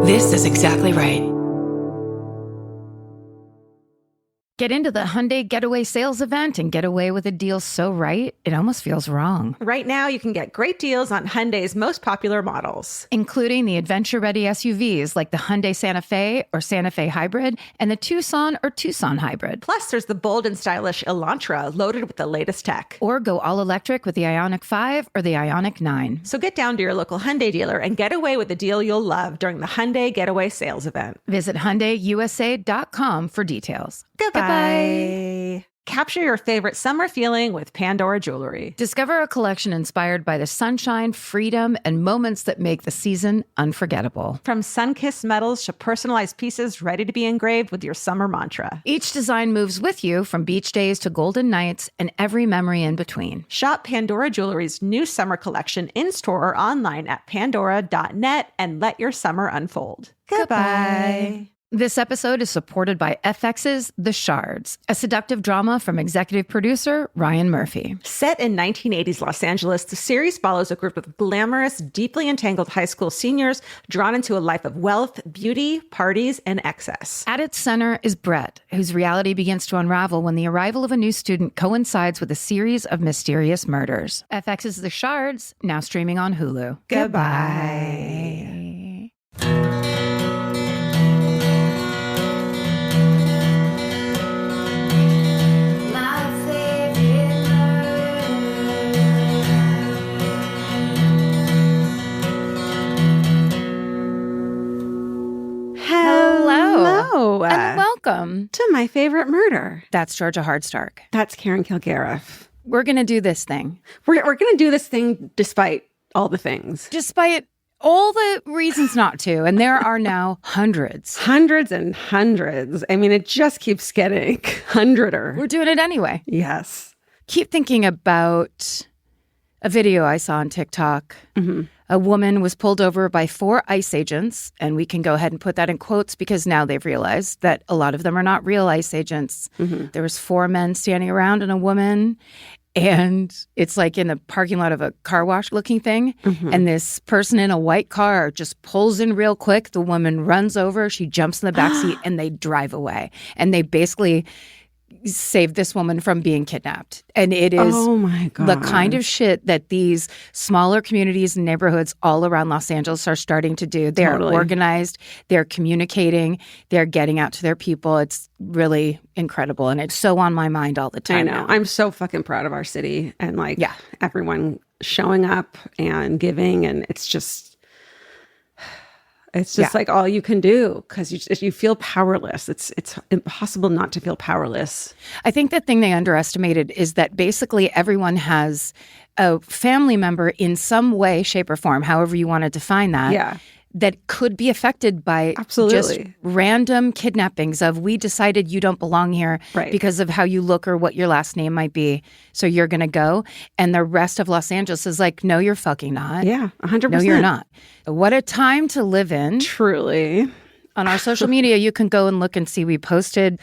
This is exactly right. Get into the Hyundai Getaway Sales Event and get away with a deal so right, it almost feels wrong. Right now, you can get great deals on Hyundai's most popular models, including the adventure-ready SUVs like the Hyundai Santa Fe or Santa Fe Hybrid and the Tucson or Tucson Hybrid. Plus, there's the bold and stylish Elantra loaded with the latest tech. Or go all-electric with the Ioniq 5 or the Ioniq 9. So get down to your local Hyundai dealer and get away with a deal you'll love during the Hyundai Getaway Sales Event. Visit HyundaiUSA.com for details. Goodbye. Capture your favorite summer feeling with Pandora Jewelry. Discover a collection inspired by the sunshine, freedom, and moments that make the season unforgettable. From sun-kissed metals to personalized pieces ready to be engraved with your summer mantra. Each design moves with you from beach days to golden nights and every memory in between. Shop Pandora Jewelry's new summer collection in-store or online at pandora.net and let your summer unfold. Goodbye. This episode is supported by FX's The Shards, a seductive drama from executive producer Ryan Murphy. Set in 1980s Los Angeles, the series follows a group of glamorous, deeply entangled high school seniors drawn into a life of wealth, beauty, parties, and excess. At its center is Brett, whose reality begins to unravel when the arrival of a new student coincides with a series of mysterious murders. FX's The Shards, now streaming on Hulu. Goodbye. Hello. And welcome to My Favorite Murder. That's Georgia Hardstark. That's Karen Kilgariff. We're going to do this thing. We're going to do this thing despite all the things. Despite all the reasons not to. And there are now hundreds. Hundreds and hundreds. I mean, it just keeps getting hundreder. We're doing it anyway. Yes. Keep thinking about a video I saw on TikTok. Mm-hmm. A woman was pulled over by 4 ICE agents, and we can go ahead and put that in quotes because now they've realized that a lot of them are not real ICE agents. Mm-hmm. There was 4 men standing around and a woman, and it's like in the parking lot of a car wash looking thing. Mm-hmm. And this person in a white car just pulls in real quick. The woman runs over, she jumps in the backseat, and they drive away. And they basically saved this woman from being kidnapped. And it is oh my God. the kind of shit that these smaller communities and neighborhoods all around Los Angeles are starting to do. They're Totally. organized, they're communicating, they're getting out to their people. It's really incredible. And it's so on my mind all the time. I know. now. I'm so fucking proud of our city and Yeah. everyone showing up and giving. And it's just like all you can do because you feel powerless. It's impossible not to feel powerless. I think the thing they underestimated is that basically everyone has a family member in some way, shape, or form, however you want to define that, Yeah. that could be affected by Absolutely. just random kidnappings of we decided you don't belong here Right. because of how you look or what your last name might be. So you're going to go. And the rest of Los Angeles is like, no, you're fucking not. Yeah, 100%. No, you're not. What a time to live in. Truly. On our social media, you can go and look and see we posted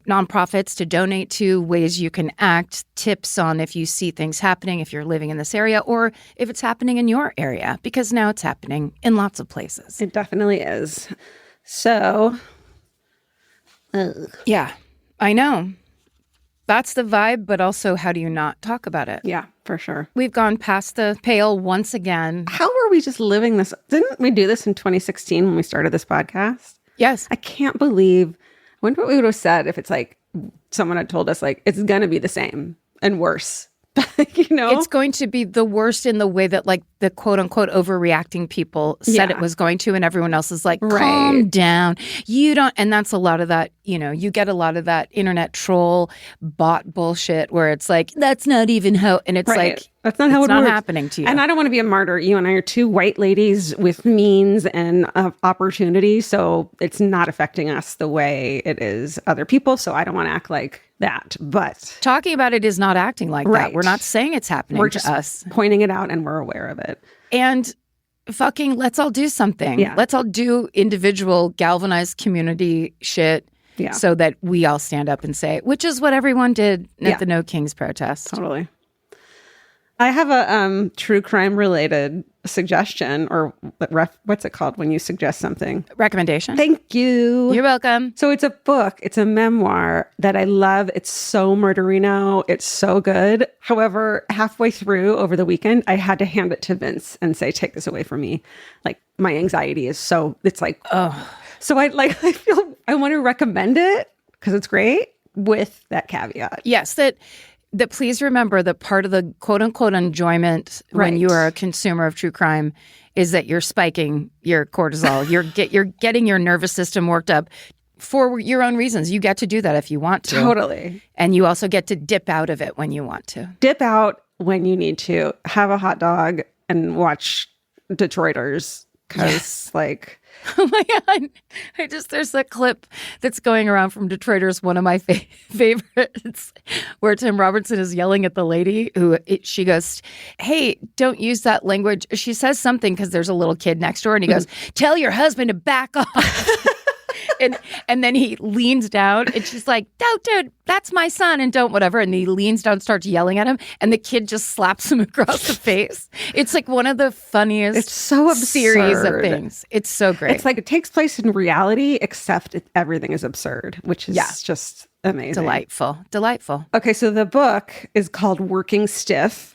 nonprofits to donate to, ways you can act, tips on if you see things happening, if you're living in this area, or if it's happening in your area, because now it's happening in lots of places. It definitely is. So, Yeah, I know. That's the vibe, but also how do you not talk about it? yeah, for sure. We've gone past the pale once again. How were we just living this? Didn't we do this in 2016 when we started this podcast? Yes. I can't believe. I wonder what we would have said if it's like someone had told us like it's gonna be the same and worse. It's going to be the worst in the way that like the quote unquote overreacting people said Yeah. it was going to, and everyone else is like, calm Right. down. You don't, and that's a lot of that, you get a lot of that internet troll bot bullshit where it's like, that's not even how, and it's Right. like, That's not how it's it not works. happening to you. And I don't want to be a martyr. You and I are 2 white ladies with means and opportunity. So it's not affecting us the way it is other people. So I don't want to act like that. But Talking about it is not acting like that. Right. We're not saying it's happening we're to just us. pointing it out and we're aware of it. And fucking let's all do something. Yeah. Let's all do individual galvanized community shit. Yeah. So that we all stand up and say, which is what everyone did at Yeah. the No Kings protest. Totally. I have a true crime related suggestion, or what's it called when you suggest something? Recommendation. Thank you. You're welcome. So it's a book. It's a memoir that I love. It's so murderino. It's so good. However, halfway through over the weekend, I had to hand it to Vince and say, take this away from me. Like, my anxiety is so, it's like, oh. So I feel I want to recommend it because it's great with that caveat. Yes, that please remember that part of the quote unquote enjoyment when you are a consumer of true crime is that you're spiking your cortisol. You're getting your nervous system worked up for your own reasons. You get to do that if you want to. Totally. And you also get to dip out of it when you want to. Dip out when you need to. Have a hot dog and watch Detroiters. Because oh my God. There's that clip that's going around from Detroiters, one of my favorites, where Tim Robertson is yelling at the lady she goes, hey, don't use that language. She says something because there's a little kid next door and he goes, tell your husband to back off. And then he leans down and she's like, dude, that's my son and don't whatever. And he leans down, starts yelling at him and the kid just slaps him across the face. It's like one of the funniest it's so absurd. Series of things. It's so great. It's like it takes place in reality, except everything is absurd, which is just amazing. Delightful. Okay, so the book is called Working Stiff.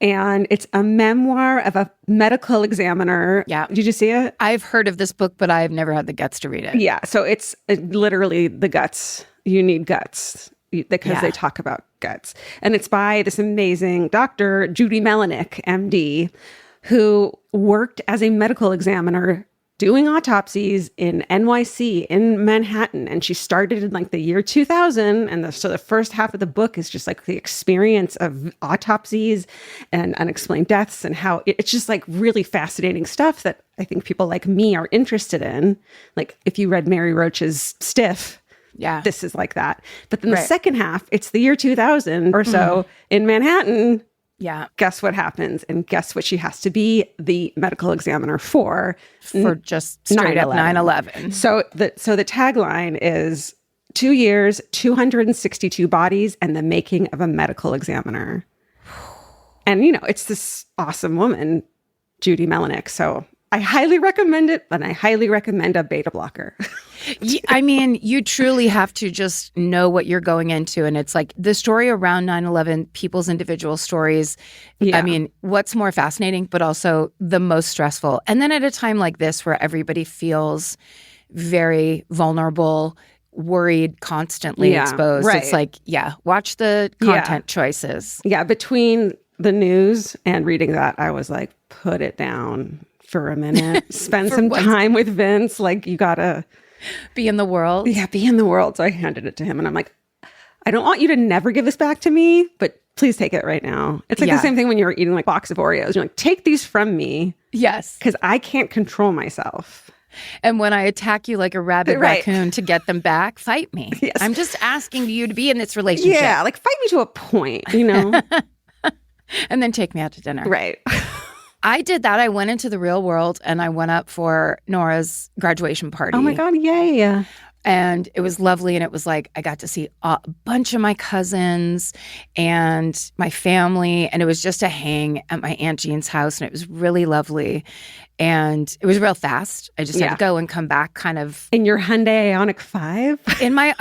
And it's a memoir of a medical examiner. Yeah. Did you see it? I've heard of this book, but I've never had the guts to read it. Yeah. So it's literally the guts. You need guts because they talk about guts. And it's by this amazing Dr. Judy Melanik, MD, who worked as a medical examiner doing autopsies in NYC, in Manhattan. And she started in like the year 2000. And so the first half of the book is just like the experience of autopsies and unexplained deaths and how it's just like really fascinating stuff that I think people like me are interested in. Like if you read Mary Roach's Stiff, this is like that. But then the second half, it's the year 2000 or so in Manhattan. Yeah. Guess what happens? And guess what she has to be the medical examiner for just straight up 9/11. So the tagline is 2 years, 262 bodies, and the making of a medical examiner. And, it's this awesome woman, Judy Melanik. So I highly recommend it, and I highly recommend a beta blocker. I mean, you truly have to just know what you're going into. And it's like the story around 9/11, people's individual stories. Yeah. I mean, what's more fascinating, but also the most stressful. And then at a time like this where everybody feels very vulnerable, worried, constantly exposed. Right. It's like, watch the content choices. Yeah, between the news and reading that, I was like, put it down for a minute. Spend some time with Vince. Like, you gotta be in the world. Yeah, be in the world. So I handed it to him and I'm like, I don't want you to never give this back to me, but please take it right now. It's like the same thing when you're eating like a box of Oreos. You're like, take these from me. Yes. Because I can't control myself. And when I attack you like a rabid raccoon to get them back, fight me. Yes. I'm just asking you to be in this relationship. Yeah, like fight me to a point, And then take me out to dinner. Right. I did that. I went into the real world and I went up for Nora's graduation party. Oh my God, yay. And it was lovely. And it was like, I got to see a bunch of my cousins and my family. And it was just a hang at my Aunt Jean's house. And it was really lovely. And it was real fast. I just had to go and come back kind of. In your Hyundai Ioniq 5? In my.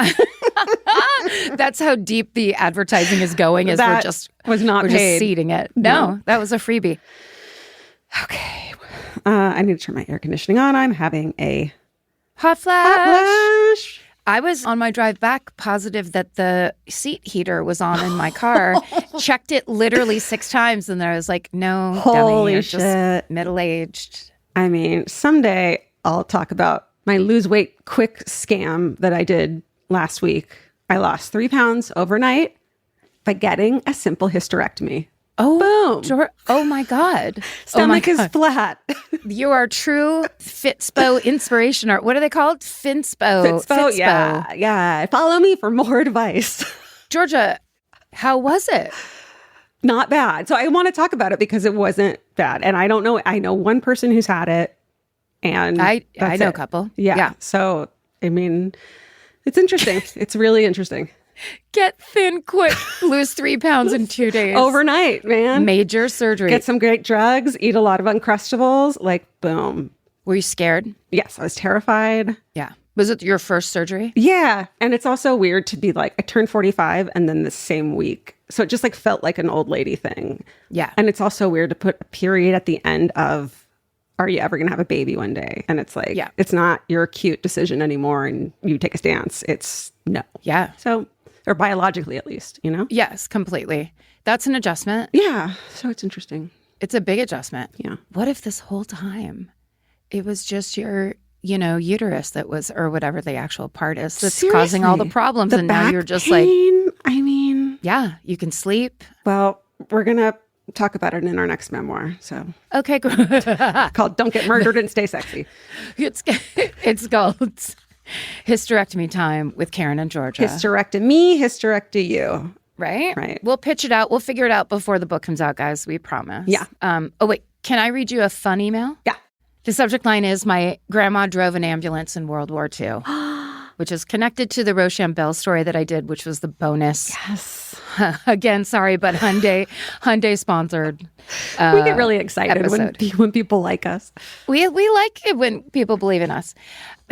That's how deep the advertising is going. Is that we're just seeding it. No, that was a freebie. Okay. I need to turn my air conditioning on. I'm having a hot flash. I was on my drive back positive that the seat heater was on in my car. Checked it literally 6 times. And then I was like, no, holy dummy, shit. Just middle-aged. I mean, someday I'll talk about my lose weight quick scam that I did last week. I lost 3 pounds overnight by getting a simple hysterectomy. Oh, boom. Oh my God. Stomach is flat. You are true Fitspo inspiration. Or what are they called? Fitspo. Yeah. Follow me for more advice. Georgia, how was it? Not bad. So I want to talk about it because it wasn't bad. And I don't know. I know one person who's had it. And I know a couple. Yeah. So, I mean, it's interesting. It's really interesting. Get thin quick. Lose 3 pounds in 2 days. Overnight, man. Major surgery. Get some great drugs, eat a lot of Uncrustables, like boom. Were you scared? Yes, I was terrified. Yeah. Was it your first surgery? Yeah. And it's also weird to be like, I turned 45 and then the same week. So it just like felt like an old lady thing. Yeah. And it's also weird to put a period at the end of, are you ever going to have a baby one day? And it's like, it's not your cute decision anymore and you take a stance. It's no. Yeah. So, or biologically at least, you know? Yes, completely. That's an adjustment. Yeah. So it's interesting. It's a big adjustment. Yeah. What if this whole time it was just your, uterus that was, or whatever the actual part is that's causing all the problems. And now you're just pain, like, I mean, yeah, you can sleep. Well, we're going to talk about it in our next memoir. So, okay, cool. Called Don't Get Murdered and Stay Sexy. It's called Hysterectomy Time with Karen and Georgia. Hysterectomy me, hysterecto you. Right? Right. We'll pitch it out. We'll figure it out before the book comes out, guys. We promise. Yeah. Oh, wait. Can I read you a fun email? Yeah. The subject line is, my grandma drove an ambulance in World War II, which is connected to the Rochambeau story that I did, which was the bonus. Yes. Again, sorry, but Hyundai sponsored. We get really excited when people like us. We like it when people believe in us.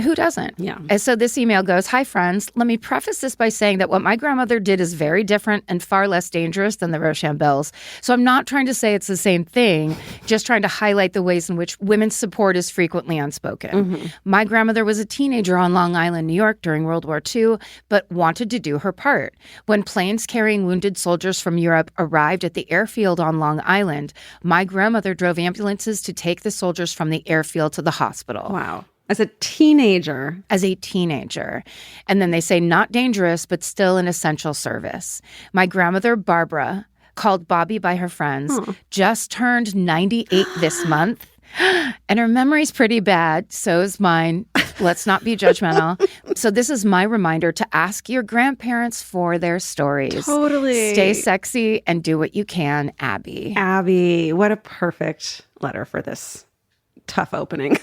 Who doesn't? Yeah. And so this email goes, hi, friends. Let me preface this by saying that what my grandmother did is very different and far less dangerous than the Rochambeaus. So I'm not trying to say it's the same thing, just trying to highlight the ways in which women's support is frequently unspoken. Mm-hmm. My grandmother was a teenager on Long Island, New York during World War II, but wanted to do her part. When planes carrying wounded soldiers from Europe arrived at the airfield on Long Island, my grandmother drove ambulances to take the soldiers from the airfield to the hospital. Wow. As a teenager. And then they say not dangerous, but still an essential service. My grandmother, Barbara, called Bobby by her friends, just turned 98 this month. And her memory's pretty bad. So is mine. Let's not be judgmental. So this is my reminder to ask your grandparents for their stories. Totally. Stay sexy and do what you can, Abby. Abby, what a perfect letter for this tough opening.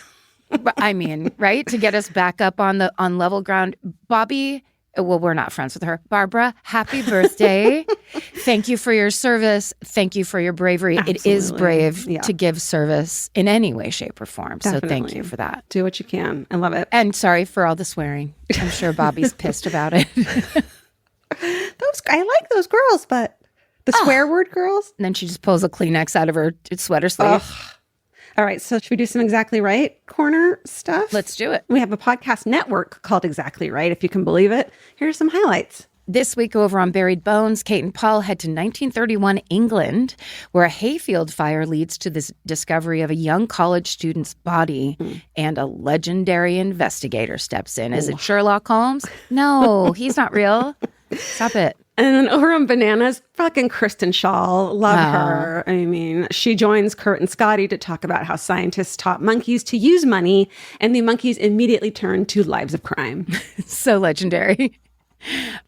I mean, right? To get us back up on level ground. Bobby, well, we're not friends with her. Barbara, happy birthday. Thank you for your service. Thank you for your bravery. Absolutely. It is brave to give service in any way way, shape, or form. Definitely. So thank you for that. Do what you can. I love it. And sorry for all the swearing. I'm sure Bobby's pissed about it. I like those girls, but the swear word girls? And then she just pulls a Kleenex out of her sweater sleeve. Ugh. All right, so should we do some Exactly Right corner stuff? Let's do it. We have a podcast network called Exactly Right, if you can believe it. Here's some highlights. This week over on Buried Bones, Kate and Paul head to 1931 England, where a hayfield fire leads to this discovery of a young college student's body, and a legendary investigator steps in. Is it Sherlock Holmes? No, he's not real. Stop it. And then over on Bananas, fucking Kristen Shaw. Love her. I mean, she joins Kurt and Scotty to talk about how scientists taught monkeys to use money, and the monkeys immediately turn to lives of crime. So legendary.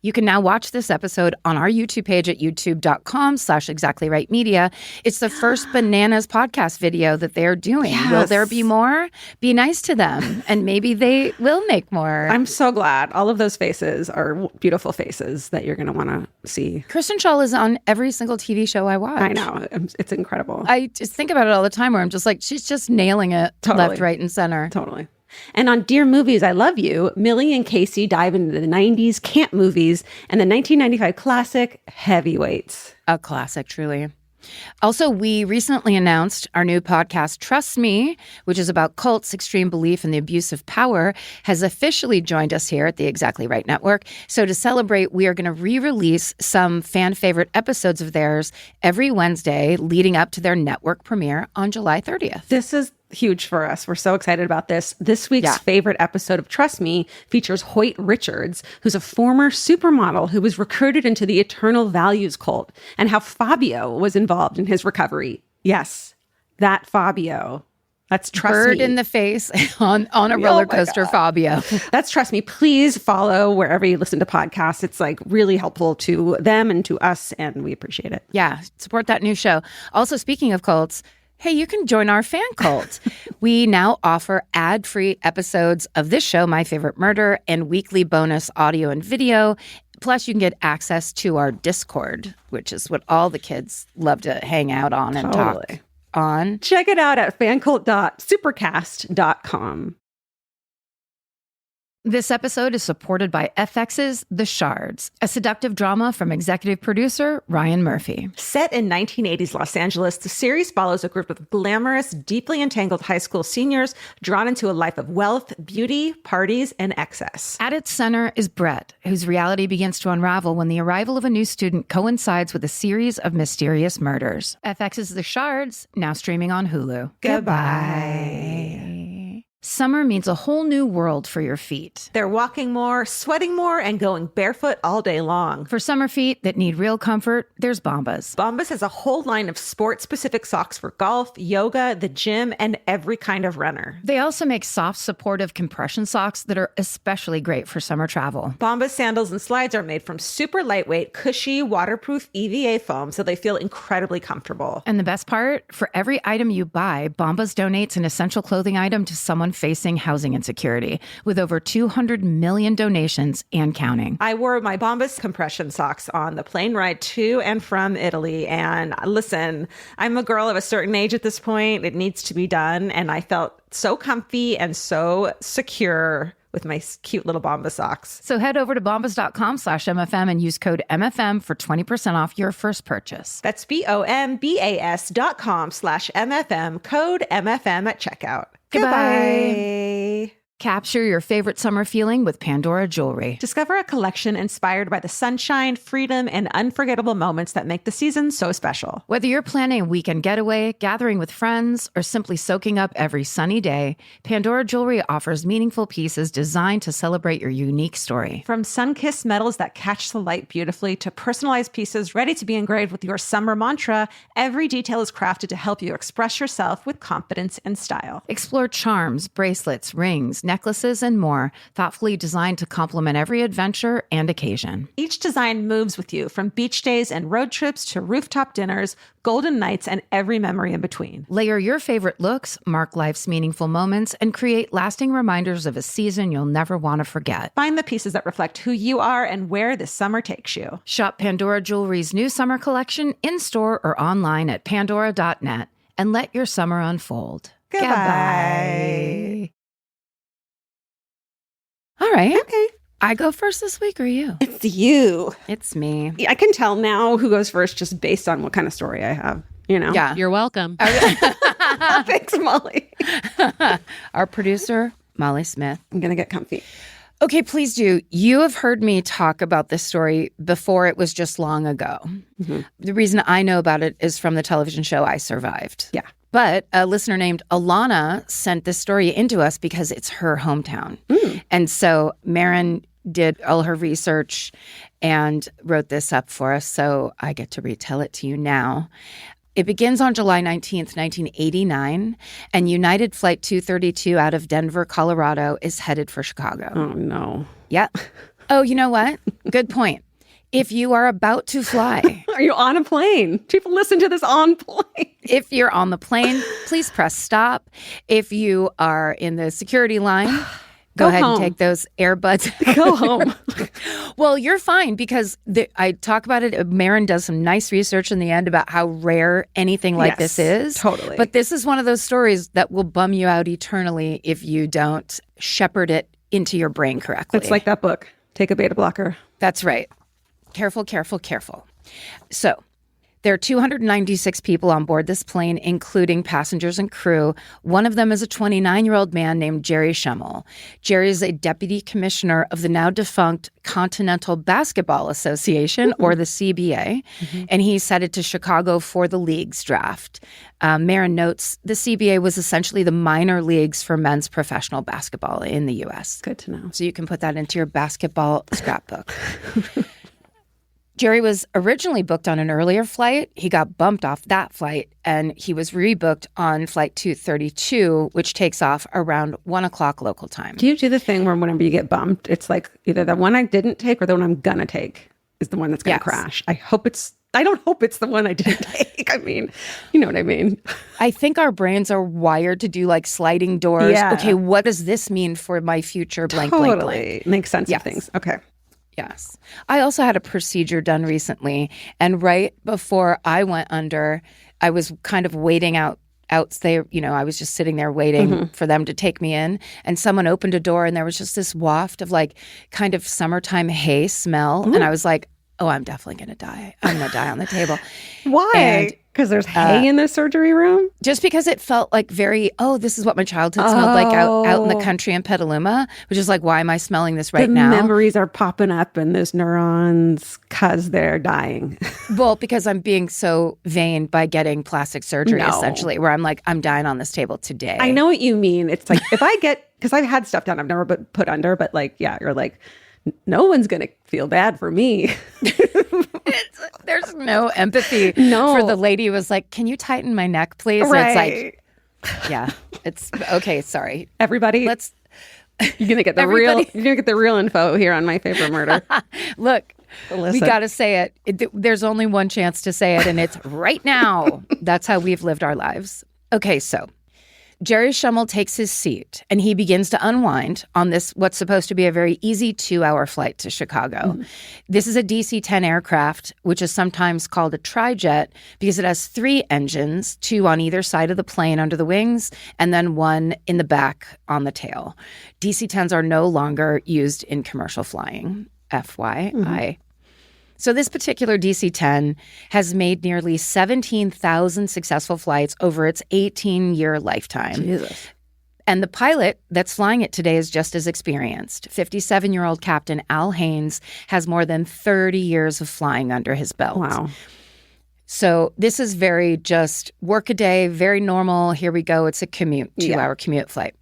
You can now watch this episode on our YouTube page at youtube.com/exactlyrightmedia. It's the first Bananas podcast video that they're doing. Yes. Will there be more? Be nice to them, and maybe they will make more. I'm so glad. All of those faces are beautiful faces that you're going to want to see. Kristen Schaal is on every single TV show I watch. I know. It's incredible. I just think about it all the time where I'm just like, she's just nailing it left, right, and center. Totally. And on Dear Movies, I Love You, Millie and Casey dive into the 90s camp movies and the 1995 classic Heavyweights. A classic, truly. Also, we recently announced our new podcast, Trust Me, which is about cults, extreme belief, and the abuse of power, has officially joined us here at the Exactly Right Network. So to celebrate, we are going to re-release some fan favorite episodes of theirs every Wednesday leading up to their network premiere on July 30th. This is huge for us. We're so excited about this. This week's favorite episode of Trust Me features Hoyt Richards, who's a former supermodel who was recruited into the Eternal Values cult, and how Fabio was involved in his recovery. Yes, that Fabio. That's Trust Bird Me. in the face on a roller coaster, Fabio. That's Trust Me. Please follow wherever you listen to podcasts. It's like really helpful to them and to us, and we appreciate it. Yeah, support that new show. Also, speaking of cults, hey, you can join our fan cult. We now offer ad-free episodes of this show, My Favorite Murder, and weekly bonus audio and video Plus, you can get access to our Discord, which is what all the kids love to hang out on and talk on. Check it out at fancult.supercast.com. This episode is supported by FX's The Shards, a seductive drama from executive producer Ryan Murphy. Set in 1980s Los Angeles, the series follows a group of glamorous, deeply entangled high school seniors drawn into a life of wealth, beauty, parties, and excess. At its center is Brett, whose reality begins to unravel when the arrival of a new student coincides with a series of mysterious murders. FX's The Shards, now streaming on Hulu. Goodbye. Summer means a whole new world for your feet. They're walking more, sweating more, and going barefoot all day long. For summer feet that need real comfort, there's Bombas. Bombas has a whole line of sport-specific socks for golf, yoga, the gym, and every kind of runner. They also make soft, supportive compression socks that are especially great for summer travel. Bombas sandals and slides are made from super lightweight, cushy, waterproof EVA foam, so they feel incredibly comfortable. And the best part, for every item you buy, Bombas donates an essential clothing item to someone facing housing insecurity, with over 200 million donations and counting. I wore my Bombas compression socks on the plane ride to and from Italy. And listen, I'm a girl of a certain age at this point. It needs to be done. And I felt so comfy and so secure with my cute little Bombas socks. So head over to bombas.com/MFM and use code MFM for 20% off your first purchase. That's BOMBAS.com/MFM, code MFM at checkout. Goodbye. Capture your favorite summer feeling with Pandora Jewelry. Discover a collection inspired by the sunshine, freedom, and unforgettable moments that make the season so special. Whether you're planning a weekend getaway, gathering with friends, or simply soaking up every sunny day, Pandora Jewelry offers meaningful pieces designed to celebrate your unique story. From sun-kissed metals that catch the light beautifully to personalized pieces ready to be engraved with your summer mantra, every detail is crafted to help you express yourself with confidence and style. Explore charms, bracelets, rings, necklaces, and more, thoughtfully designed to complement every adventure and occasion. Each design moves with you, from beach days and road trips to rooftop dinners, golden nights, and every memory in between. Layer your favorite looks, mark life's meaningful moments, and create lasting reminders of a season you'll never want to forget. Find the pieces that reflect who you are and where this summer takes you. Shop Pandora Jewelry's new summer collection in-store or online at pandora.net and let your summer unfold. Goodbye. All right. Okay. I go first this week, or you? It's you. It's me. I can tell now who goes first just based on what kind of story I have, you know? Yeah. You're welcome. Thanks, Molly. Our producer, Molly Smith. I'm going to get comfy. Okay, please do. You have heard me talk about this story before. It was just long ago. Mm-hmm. The reason I know about it is from the television show I Survived. Yeah. But a listener named Alana sent this story into us because it's her hometown. And so Marin did all her research and wrote this up for us. So I get to retell it to you now. It begins on July 19th, 1989, and United Flight 232 out of Denver, Colorado is headed for Chicago. Oh, no. Yeah. Oh, you know what? Good point. If you are about to fly. Are you on a plane? People listen to this on plane. If you're on the plane, please press stop. If you are in the security line, go ahead and take those earbuds. Go home. Well, you're fine because I talk about it. Marin does some nice research in the end about how rare anything like this is. Totally. But this is one of those stories that will bum you out eternally if you don't shepherd it into your brain correctly. It's like that book, Take a Beta Blocker. That's right. Careful, careful, careful. So there are 296 people on board this plane, including passengers and crew. One of them is a 29-year-old man named Jerry Schemmel. Jerry is a deputy commissioner of the now defunct Continental Basketball Association, or the CBA, and he's headed to Chicago for the league's draft. Marin notes the CBA was essentially the minor leagues for men's professional basketball in the U.S. Good to know. So you can put that into your basketball scrapbook. Jerry was originally booked on an earlier flight. He got bumped off that flight, and he was rebooked on Flight 232, which takes off around 1 o'clock local time. Do you do the thing where whenever you get bumped, it's like either the one I didn't take or the one I'm going to take is the one that's going to crash? I don't hope it's the one I didn't take. I mean, you know what I mean? I think our brains are wired to do like sliding doors. Yeah. Okay, what does this mean for my future blank, blank, blank? Makes sense of things. Okay. Yes. I also had a procedure done recently, and right before I went under, I was kind of waiting out there. I was just sitting there waiting for them to take me in, and someone opened a door, and there was just this waft of like kind of summertime hay smell, and I was like, oh, I'm definitely going to die. I'm going to die on the table. Why? Because there's hay in the surgery room? Just because it felt like this is what my childhood smelled like out in the country in Petaluma, which is like, why am I smelling this right now? The memories are popping up in those neurons because they're dying. Well, because I'm being so vain by getting plastic surgery, essentially, where I'm like, I'm dying on this table today. I know what you mean. It's like, if I get, because I've had stuff done, I've never been put under, but like, yeah, you're like, no one's going to feel bad for me. There's no empathy for the lady who was like, can you tighten my neck, please? Right. And it's like, yeah, it's okay. Sorry. Everybody, you're going to get the real info here on My Favorite Murder. Look, we got to say it. There's only one chance to say it, and it's right now. That's how we've lived our lives. Okay, so Jerry Schummel takes his seat, and he begins to unwind on this, what's supposed to be a very easy 2-hour flight to Chicago. This is a DC-10 aircraft, which is sometimes called a trijet because it has 3 engines, 2 on either side of the plane under the wings, and then 1 in the back on the tail. DC-10s are no longer used in commercial flying, FYI. So this particular DC-10 has made nearly 17,000 successful flights over its 18-year lifetime. Jesus. And the pilot that's flying it today is just as experienced. 57-year-old Captain Al Haynes has more than 30 years of flying under his belt. Wow. So this is very just work a day, very normal. Here we go. It's a commute, 2-hour commute flight.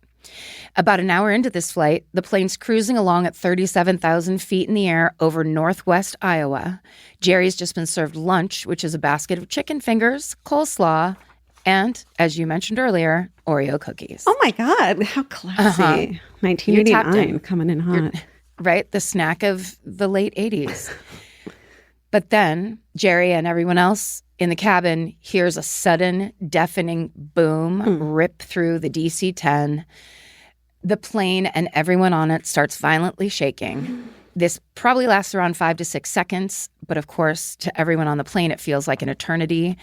About an hour into this flight, the plane's cruising along at 37,000 feet in the air over northwest Iowa. Jerry's just been served lunch, which is a basket of chicken fingers, coleslaw, and, as you mentioned earlier, Oreo cookies. Oh my God, how classy. 1989 coming in hot. Right? The snack of the late 80s. But then Jerry and everyone else in the cabin hears a sudden, deafening boom rip through the DC-10. The plane and everyone on it starts violently shaking. This probably lasts around 5 to 6 seconds, but of course, to everyone on the plane, it feels like an eternity.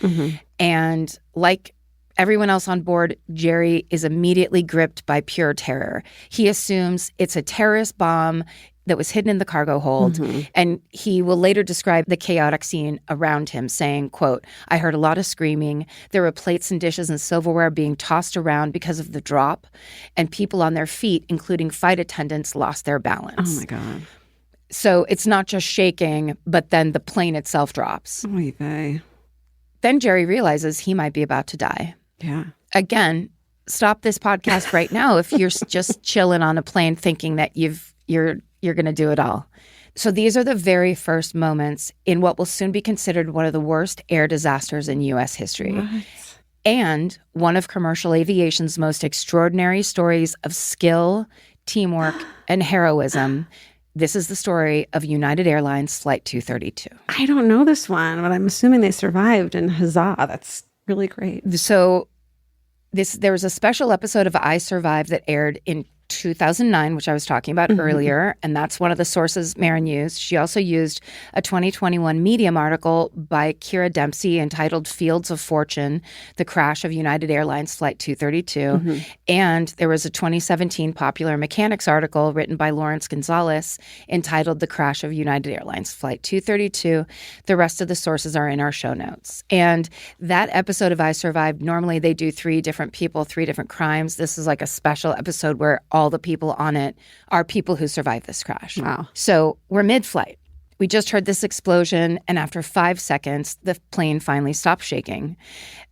And like everyone else on board, Jerry is immediately gripped by pure terror. He assumes it's a terrorist bomb that was hidden in the cargo hold. And he will later describe the chaotic scene around him, saying, quote, I heard a lot of screaming. There were plates and dishes and silverware being tossed around because of the drop. And people on their feet, including flight attendants, lost their balance. Oh, my God. So it's not just shaking, but then the plane itself drops. Oy vey. Then Jerry realizes he might be about to die. Yeah. Again, stop this podcast right now if you're just chilling on a plane thinking that you're going to do it all. So these are the very first moments in what will soon be considered one of the worst air disasters in U.S. history. What? And one of commercial aviation's most extraordinary stories of skill, teamwork, and heroism. This is the story of United Airlines Flight 232. I don't know this one, but I'm assuming they survived, and huzzah, that's really great. So there was a special episode of I Survived that aired in 2009, which I was talking about earlier, and that's one of the sources Marin used. She also used a 2021 Medium article by Kira Dempsey entitled Fields of Fortune, The Crash of United Airlines Flight 232. And there was a 2017 Popular Mechanics article written by Lawrence Gonzalez entitled The Crash of United Airlines Flight 232. The rest of the sources are in our show notes. And that episode of I Survived, normally they do 3 different people, 3 different crimes. This is like a special episode where all the people on it are people who survived this crash. Wow. So we're mid-flight. We just heard this explosion, and after 5 seconds, the plane finally stopped shaking.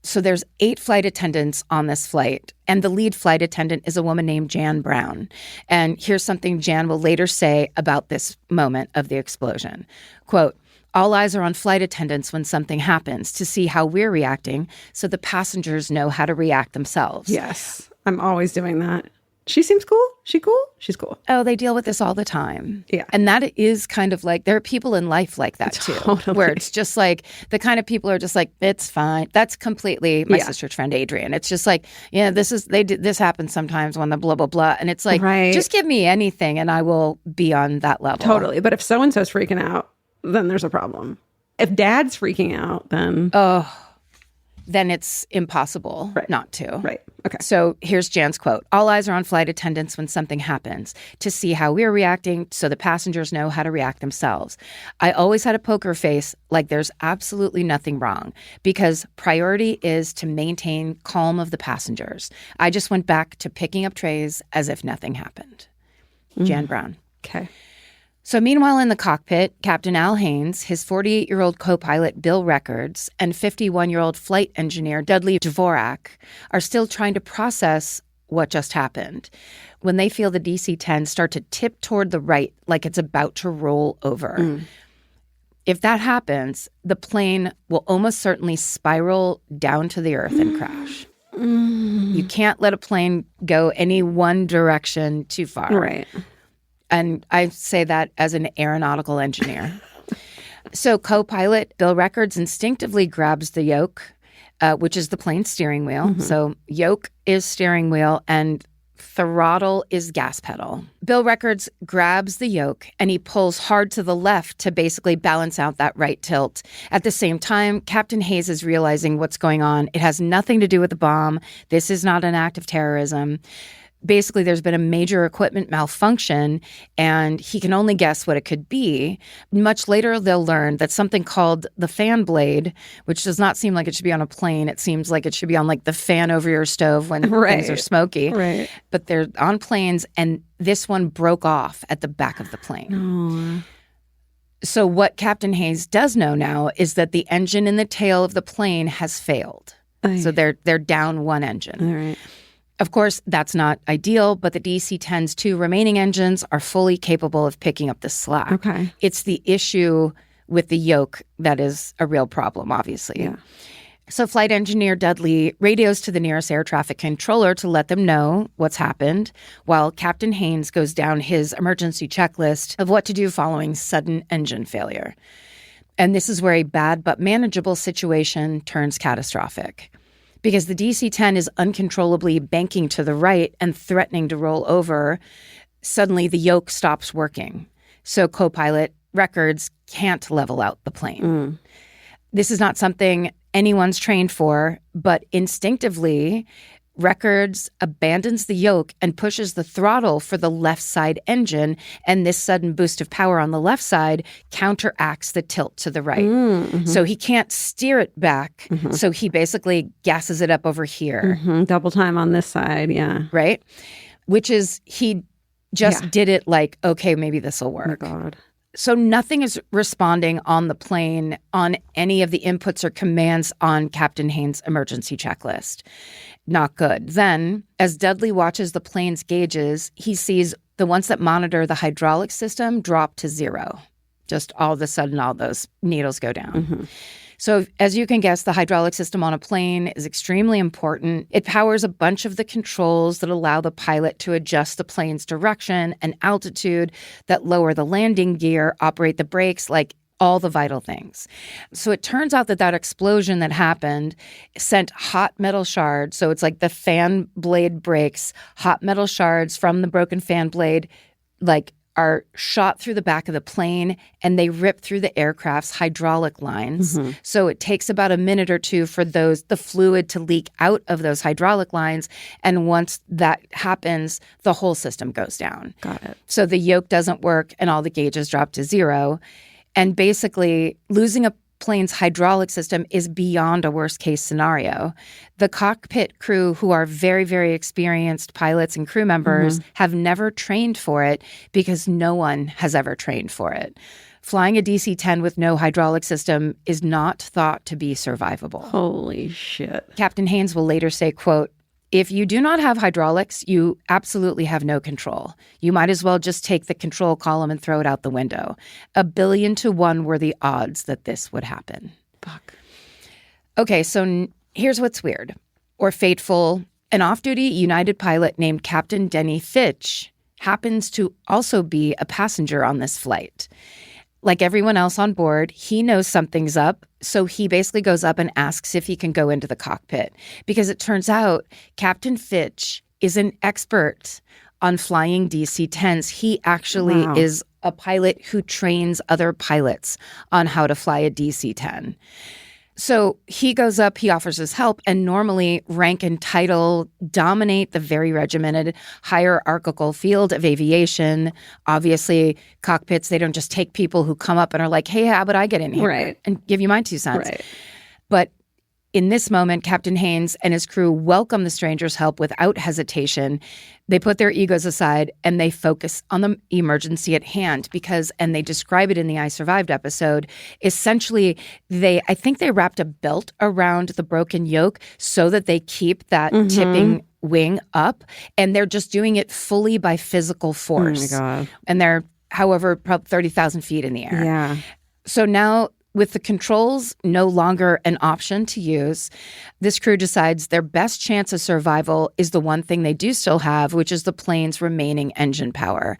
So there's 8 flight attendants on this flight, and the lead flight attendant is a woman named Jan Brown. And here's something Jan will later say about this moment of the explosion. Quote, all eyes are on flight attendants when something happens to see how we're reacting so the passengers know how to react themselves. Yes, I'm always doing that. She seems cool. She cool? She's cool. Oh, they deal with this all the time. Yeah. And that is kind of like, there are people in life like that too. Totally. Where it's just like, the kind of people are just like, it's fine. That's completely my sister's friend, Adrian. It's just like, yeah, this happens sometimes when the blah, blah, blah. And it's like, just give me anything and I will be on that level. Totally. But if so-and-so's freaking out, then there's a problem. If dad's freaking out, then... then it's impossible not to. Right. Okay. So here's Jan's quote. All eyes are on flight attendants when something happens to see how we're reacting so the passengers know how to react themselves. I always had a poker face like there's absolutely nothing wrong because priority is to maintain calm of the passengers. I just went back to picking up trays as if nothing happened. Jan Brown. Okay. So meanwhile in the cockpit, Captain Al Haynes, his 48-year-old co-pilot Bill Records, and 51-year-old flight engineer Dudley Dvorak are still trying to process what just happened when they feel the DC-10 start to tip toward the right like it's about to roll over. If that happens, the plane will almost certainly spiral down to the earth and crash. You can't let a plane go any one direction too far. Right. And I say that as an aeronautical engineer. So co-pilot Bill Records instinctively grabs the yoke, which is the plane's steering wheel. So yoke is steering wheel and throttle is gas pedal. Bill Records grabs the yoke and he pulls hard to the left to basically balance out that right tilt. At the same time, Captain Hayes is realizing what's going on. It has nothing to do with the bomb. This is not an act of terrorism. Basically, there's been a major equipment malfunction, and he can only guess what it could be. Much later, they'll learn that something called the fan blade, which does not seem like it should be on a plane. It seems like it should be on like the fan over your stove when things are smoky. Right. But they're on planes, and this one broke off at the back of the plane. So what Captain Hayes does know now is that the engine in the tail of the plane has failed. So they're down one engine. All right. Of course, that's not ideal, but the DC-10's 2 remaining engines are fully capable of picking up the slack. Okay. It's the issue with the yoke that is a real problem, obviously. Yeah. So flight engineer Dudley radios to the nearest air traffic controller to let them know what's happened, while Captain Haynes goes down his emergency checklist of what to do following sudden engine failure. And this is where a bad but manageable situation turns catastrophic. Because the DC-10 is uncontrollably banking to the right and threatening to roll over, suddenly the yoke stops working. So co-pilot Records can't level out the plane. This is not something anyone's trained for, but instinctively, Records abandons the yoke and pushes the throttle for the left side engine, and this sudden boost of power on the left side counteracts the tilt to the right. So he can't steer it back, so he basically gasses it up over here. Double time on this side, yeah. Right? Which is, he just did it like, okay, maybe this will work. Oh, God. So nothing is responding on the plane on any of the inputs or commands on Captain Haynes' emergency checklist. Not good. Then, as Dudley watches the plane's gauges, he sees the ones that monitor the hydraulic system drop to 0. Just all of a sudden, all those needles go down. So as you can guess, the hydraulic system on a plane is extremely important. It powers a bunch of the controls that allow the pilot to adjust the plane's direction and altitude, that lower the landing gear, operate the brakes, like all the vital things. So it turns out that explosion that happened sent hot metal shards. So it's like the fan blade breaks, hot metal shards from the broken fan blade, like are shot through the back of the plane, and they rip through the aircraft's hydraulic lines. So it takes about a minute or two for the fluid to leak out of those hydraulic lines. And once that happens, the whole system goes down. Got it. So the yoke doesn't work and all the gauges drop to 0. And basically, losing a plane's hydraulic system is beyond a worst-case scenario. The cockpit crew, who are very, very experienced pilots and crew members, have never trained for it because no one has ever trained for it. Flying a DC-10 with no hydraulic system is not thought to be survivable. Holy shit. Captain Haynes will later say, quote, "If you do not have hydraulics, you absolutely have no control. You might as well just take the control column and throw it out the window. 1,000,000,000 to 1 were the odds that this would happen." Fuck. Okay, so here's what's weird or fateful An off-duty United pilot named Captain Denny Fitch happens to also be a passenger on this flight. Like everyone else on board, he knows something's up, so he basically goes up and asks if he can go into the cockpit. Because it turns out Captain Fitch is an expert on flying DC-10s. He actually is a pilot who trains other pilots on how to fly a DC-10. So he goes up, he offers his help, and normally rank and title dominate the very regimented hierarchical field of aviation. Obviously, cockpits, they don't just take people who come up and are like, hey, how about I get in here and give you my 2 cents. Right. But in this moment, Captain Haynes and his crew welcome the stranger's help without hesitation. They put their egos aside and they focus on the emergency at hand because, and they describe it in the I Survived episode, essentially I think they wrapped a belt around the broken yoke so that they keep that tipping wing up, and they're just doing it fully by physical force. Oh my God. And they're, however, probably 30,000 feet in the air. Yeah. So now, with the controls no longer an option to use, this crew decides their best chance of survival is the one thing they do still have, which is the plane's remaining engine power.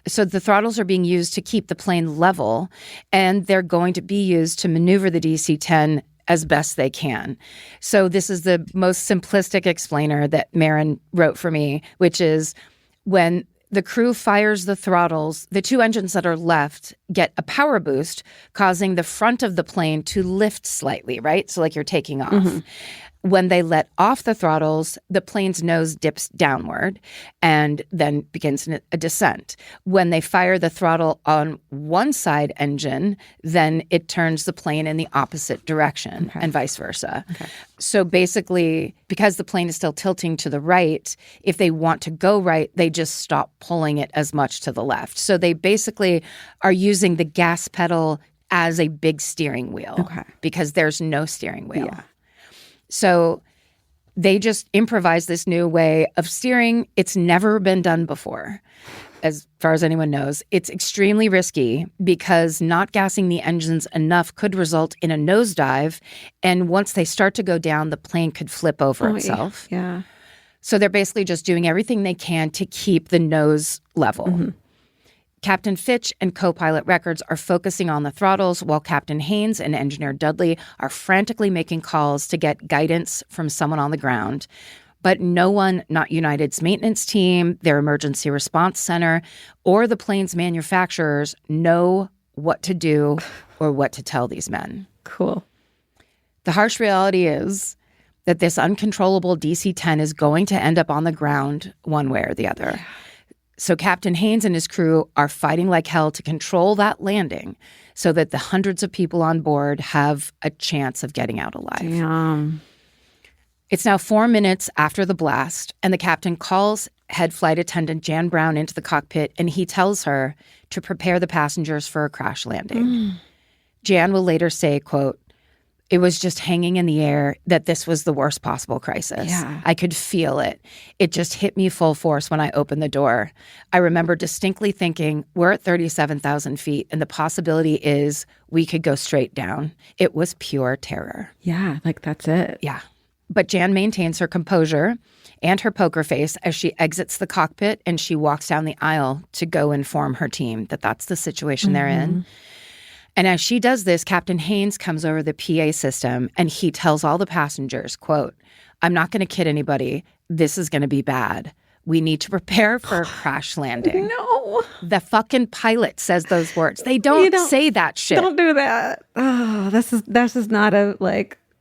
So the throttles are being used to keep the plane level, and they're going to be used to maneuver the DC-10 as best they can. So this is the most simplistic explainer that Marin wrote for me, which is when the crew fires the throttles, the 2 engines that are left get a power boost, causing the front of the plane to lift slightly, right? So like you're taking off. When they let off the throttles, the plane's nose dips downward and then begins a descent. When they fire the throttle on one side engine, then it turns the plane in the opposite direction and vice versa. So basically, because the plane is still tilting to the right, if they want to go right, they just stop pulling it as much to the left. So they basically are using the gas pedal as a big steering wheel because there's no steering wheel. Yeah. So they just improvised this new way of steering. It's never been done before, as far as anyone knows. It's extremely risky because not gassing the engines enough could result in a nosedive. And once they start to go down, the plane could flip over itself. Yeah. So they're basically just doing everything they can to keep the nose level. Captain Fitch and co-pilot Records are focusing on the throttles while Captain Haynes and Engineer Dudley are frantically making calls to get guidance from someone on the ground. But no one, not United's maintenance team, their emergency response center, or the plane's manufacturers know what to do or what to tell these men. Cool. The harsh reality is that this uncontrollable DC-10 is going to end up on the ground one way or the other. So Captain Haynes and his crew are fighting like hell to control that landing so that the hundreds of people on board have a chance of getting out alive. Damn. It's now 4 minutes after the blast, and the captain calls head flight attendant Jan Brown into the cockpit, and he tells her to prepare the passengers for a crash landing. Jan will later say, quote, "It was just hanging in the air that this was the worst possible crisis. Yeah. I could feel it. It just hit me full force when I opened the door. I remember distinctly thinking, we're at 37,000 feet, and the possibility is we could go straight down. It was pure terror." Yeah, like that's it. Yeah. But Jan maintains her composure and her poker face as she exits the cockpit and she walks down the aisle to go inform her team that that's the situation they're in. And as she does this, Captain Haynes comes over the PA system and he tells all the passengers, quote, "I'm not going to kid anybody. This is going to be bad. We need to prepare for a crash landing." No. The fucking pilot says those words. They don't say that shit. Don't do that. Oh, this is not a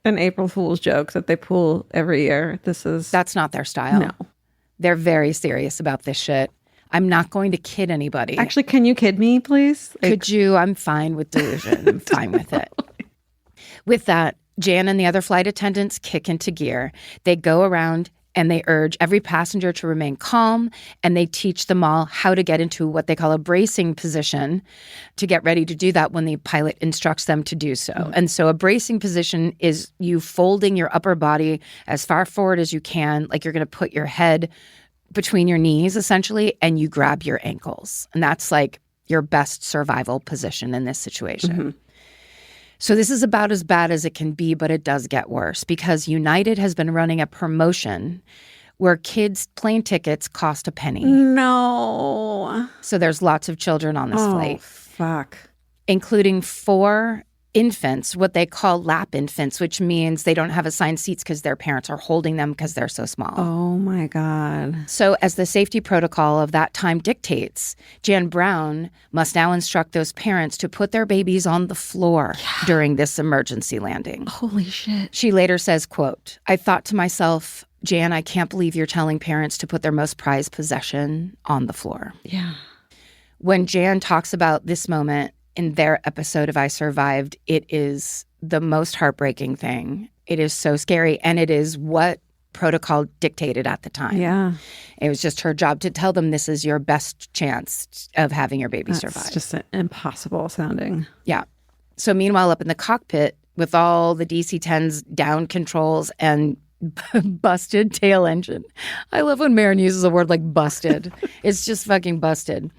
an April Fool's joke that they pull every year. That's not their style. No. They're very serious about this shit. I'm not going to kid anybody. Actually, can you kid me, please? Could you? I'm fine with delusion. I'm fine with it. With that, Jan and the other flight attendants kick into gear. They go around and they urge every passenger to remain calm, and they teach them all how to get into what they call a bracing position to get ready to do that when the pilot instructs them to do so. And so a bracing position is you folding your upper body as far forward as you can, like you're going to put your head between your knees, essentially, and you grab your ankles. And that's like your best survival position in this situation. So this is about as bad as it can be, but it does get worse because United has been running a promotion where kids' plane tickets cost a penny. No. So there's lots of children on this flight. Fuck. Including 4 infants, what they call lap infants, which means they don't have assigned seats because their parents are holding them because they're so small. Oh my God. So as the safety protocol of that time dictates, Jan Brown must now instruct those parents to put their babies on the floor during this emergency landing. Holy shit. She later says, quote, "I thought to myself, Jan, I can't believe you're telling parents to put their most prized possession on the floor." Yeah. When Jan talks about this moment in their episode of I Survived, it is the most heartbreaking thing. It is so scary, and it is what protocol dictated at the time. Yeah. It was just her job to tell them this is your best chance of having your baby survive. It's just impossible sounding. Yeah. So meanwhile, up in the cockpit with all the DC-10's down controls and busted tail engine. I love when Marin uses a word like busted. It's just fucking busted.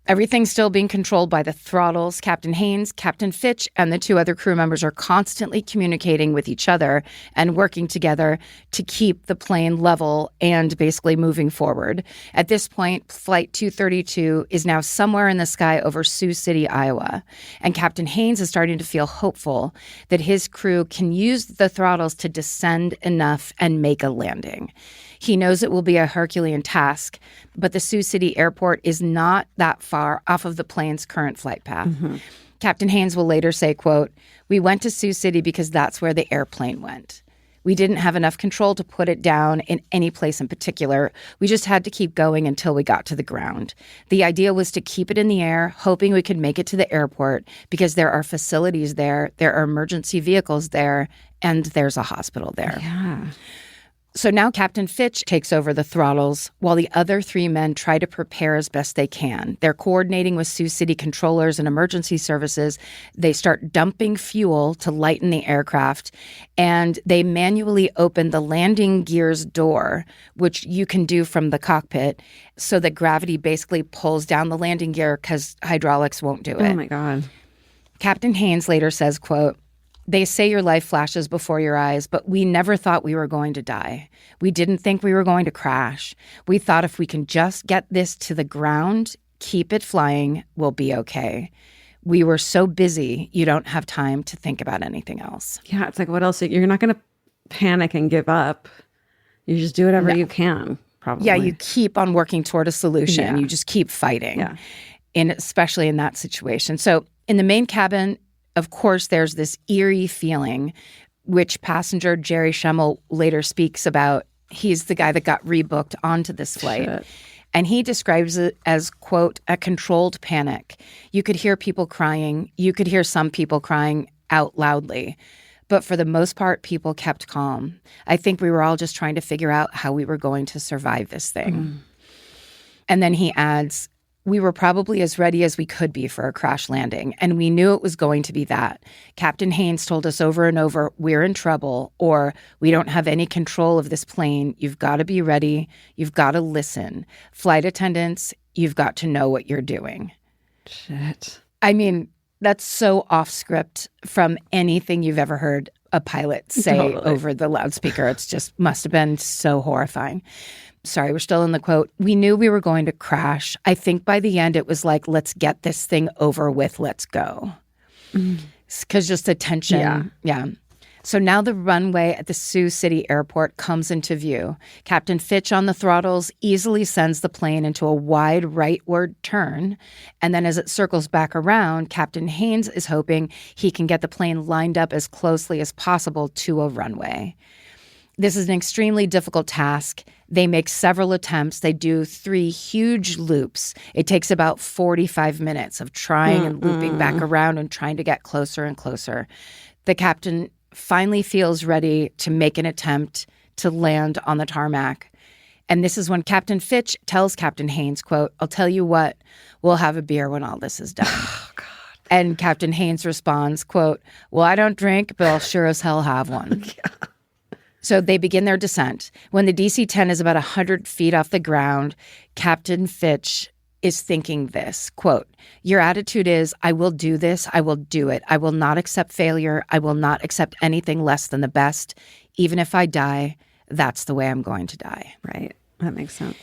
Everything's still being controlled by the throttles. Captain Haynes, Captain Fitch, and the 2 other crew members are constantly communicating with each other and working together to keep the plane level and basically moving forward. At this point, Flight 232 is now somewhere in the sky over Sioux City, Iowa. And Captain Haynes is starting to feel hopeful that his crew can use the throttles to descend enough and make a landing. He knows it will be a Herculean task, but the Sioux City airport is not that far off of the plane's current flight path. Mm-hmm. Captain Haynes will later say, quote, "We went to Sioux City because that's where the airplane went. We didn't have enough control to put it down in any place in particular. We just had to keep going until we got to the ground. The idea was to keep it in the air, hoping we could make it to the airport because there are facilities there are emergency vehicles there, and there's a hospital there." Yeah. So now Captain Fitch takes over the throttles while the other 3 men try to prepare as best they can. They're coordinating with Sioux City controllers and emergency services. They start dumping fuel to lighten the aircraft, and they manually open the landing gear's door, which you can do from the cockpit, so that gravity basically pulls down the landing gear because hydraulics won't do it. Oh my God. Captain Haynes later says, quote, "They say your life flashes before your eyes, but we never thought we were going to die. We didn't think we were going to crash. We thought if we can just get this to the ground, keep it flying, we'll be okay. We were so busy, you don't have time to think about anything else." Yeah. It's like, what else? You're not going to panic and give up. You just do whatever you can, probably. Yeah, you keep on working toward a solution. Yeah. You just keep fighting, Yeah. especially in that situation. So in the main cabin, of course, there's this eerie feeling, which passenger Jerry Schemmel later speaks about. He's the guy that got rebooked onto this flight. Shit. And he describes it as, quote, "a controlled panic." You could hear people crying. You could hear some people crying out loudly. But for the most part, people kept calm. I think we were all just trying to figure out how we were going to survive this thing. And then he adds, "We were probably as ready as we could be for a crash landing, and we knew it was going to be that. Captain Haynes told us over and over, 'We're in trouble,' or 'We don't have any control of this plane. You've got to be ready. You've got to listen. Flight attendants, you've got to know what you're doing.'" Shit. I mean, that's so off script from anything you've ever heard a pilot say Totally. over the loudspeaker. It's just must have been so horrifying. Sorry, we're still in the quote. "We knew we were going to crash. I think by the end it was like, let's get this thing over with. Let's go." Because just the tension. Yeah. So now the runway at the Sioux City airport comes into view. Captain Fitch on the throttles easily sends the plane into a wide rightward turn. And then as it circles back around, Captain Haynes is hoping he can get the plane lined up as closely as possible to a runway. This is an extremely difficult task. They make several attempts. They do 3 huge loops. It takes about 45 minutes of trying and looping back around and trying to get closer and closer. The captain finally feels ready to make an attempt to land on the tarmac. And this is when Captain Fitch tells Captain Haynes, quote, "I'll tell you what, we'll have a beer when all this is done." Oh, God. And Captain Haynes responds, quote, "Well, I don't drink, but I'll sure as hell have one." So they begin their descent. When the DC-10 is about 100 feet off the ground, Captain Fitch is thinking this, quote, "Your attitude is, I will do this, I will do it. I will not accept failure. I will not accept anything less than the best. Even if I die, that's the way I'm going to die. Right. That makes sense.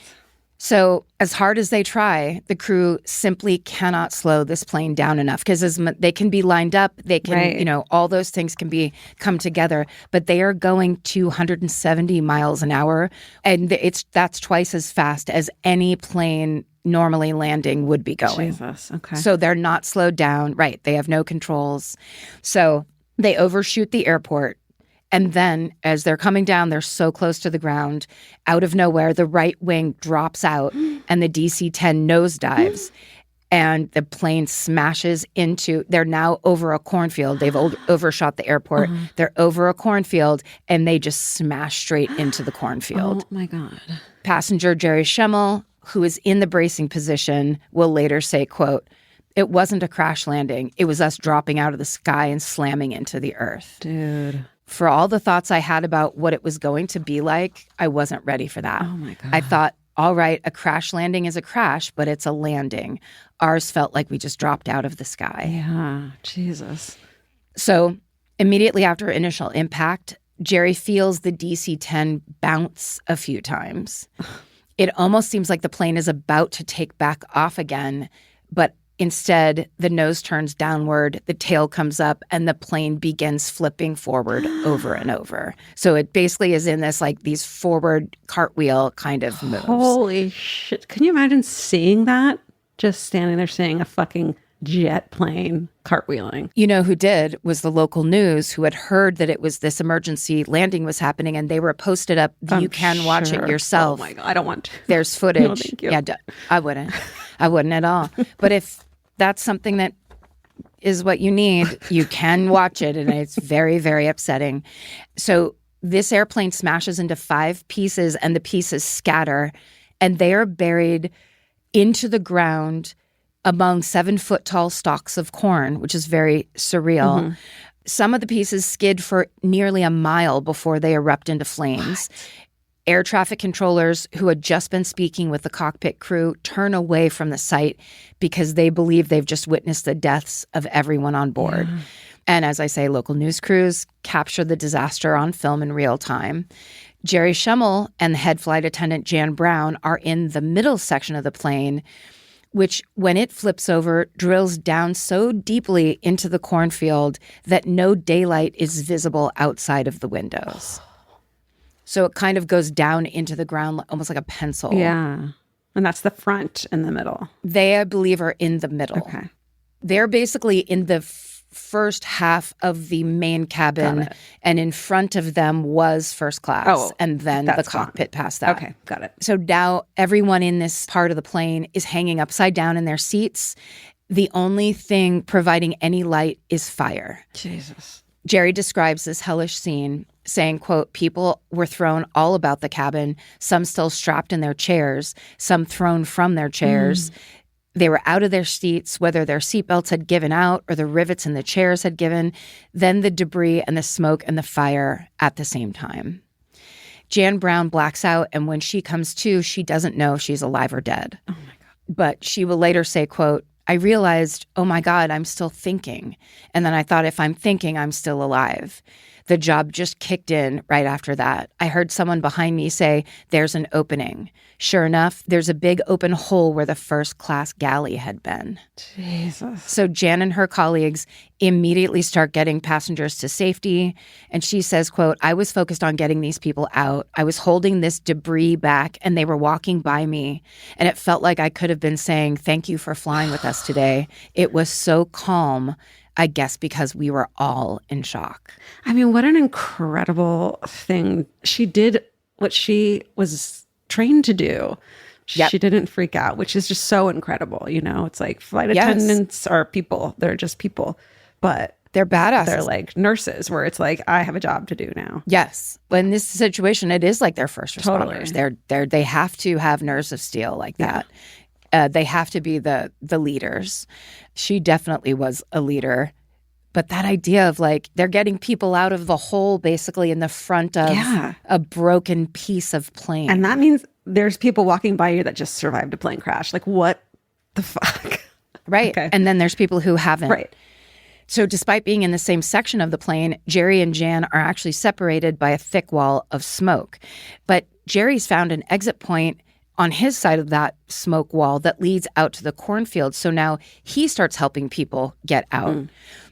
So as hard as they try, the crew simply cannot slow this plane down enough because they can be lined up. They can, Right. all those things can come together, but they are going 270 miles an hour. And that's twice as fast as any plane normally landing would be going. Jesus. Okay. So they're not slowed down. Right. They have no controls. So they overshoot the airport. And then as they're coming down, they're so close to the ground, out of nowhere, the right wing drops out and the DC-10 nosedives and the plane smashes they're now over a cornfield. They've overshot the airport. They're over a cornfield and they just smash straight into the cornfield. Oh my God. Passenger Jerry Schemmel, who is in the bracing position, will later say, quote, "It wasn't a crash landing. It was us dropping out of the sky and slamming into the earth." Dude. For all the thoughts I had about what it was going to be like, I wasn't ready for that. Oh my God. I thought, all right, a crash landing is a crash, but it's a landing. Ours felt like we just dropped out of the sky. Yeah. Jesus. So immediately after initial impact, Jerry feels the DC-10 bounce a few times. It almost seems like the plane is about to take back off again, but instead, the nose turns downward, the tail comes up, and the plane begins flipping forward over and over. So it basically is in this these forward cartwheel kind of moves. Holy shit. Can you imagine seeing that? Just standing there seeing a fucking jet plane cartwheeling. You know who did was the local news, who had heard that it was this emergency landing was happening, and they were posted up. You can watch it yourself. Oh my God, I don't want to. There's footage. No, thank you. Yeah, I wouldn't. I wouldn't at all. But if that's something that is what you need, you can watch it, and it's very, very upsetting. So this airplane smashes into 5 pieces, and the pieces scatter, and they are buried into the ground among 7-foot-tall stalks of corn, which is very surreal. Some of the pieces skid for nearly a mile before they erupt into flames. Air traffic controllers who had just been speaking with the cockpit crew turn away from the site because they believe they've just witnessed the deaths of everyone on board. Yeah. And as I say, local news crews capture the disaster on film in real time. Jerry Schemmel and the head flight attendant Jan Brown are in the middle section of the plane, which, when it flips over, drills down so deeply into the cornfield that no daylight is visible outside of the windows. So it kind of goes down into the ground almost like a pencil. Yeah. And that's the front and the middle. They, I believe, are in the middle. Okay. They're basically in the first half of the main cabin, and in front of them was first class, and then the cockpit past that. Okay, got it. So now everyone in this part of the plane is hanging upside down in their seats. The only thing providing any light is fire. Jesus. Jerry describes this hellish scene, saying, quote, "People were thrown all about the cabin, some still strapped in their chairs, some thrown from their chairs. They were out of their seats, whether their seatbelts had given out or the rivets in the chairs had given, then the debris and the smoke and the fire at the same time." Jan Brown blacks out, and when she comes to, she doesn't know if she's alive or dead. Oh my God. But she will later say, quote, "I realized, oh my God, I'm still thinking. And then I thought, if I'm thinking, I'm still alive." The job just kicked in right after that. I heard someone behind me say, "There's an opening." Sure enough, there's a big open hole where the first class galley had been. Jesus. So Jan and her colleagues immediately start getting passengers to safety. And she says, quote, "I was focused on getting these people out. I was holding this debris back and they were walking by me. And it felt like I could have been saying, 'Thank you for flying with us today.' It was so calm. I guess because we were all in shock." I mean, what an incredible thing. She did what she was trained to do. Yep. She didn't freak out, which is just so incredible. You know, it's like flight attendants are people. They're just people. But they're badasses. They're like nurses where it's like, I have a job to do now. Yes. In this situation, it is like their first responders. Totally. They have to have nerves of steel like that. They have to be the leaders. She definitely was a leader. But that idea of they're getting people out of the hole basically in the front of a broken piece of plane. And that means there's people walking by you that just survived a plane crash. Like, what the fuck? Right. Okay. And then there's people who haven't. Right. So despite being in the same section of the plane, Jerry and Jan are actually separated by a thick wall of smoke. But Jerry's found an exit point on his side of that smoke wall that leads out to the cornfield. So now he starts helping people get out.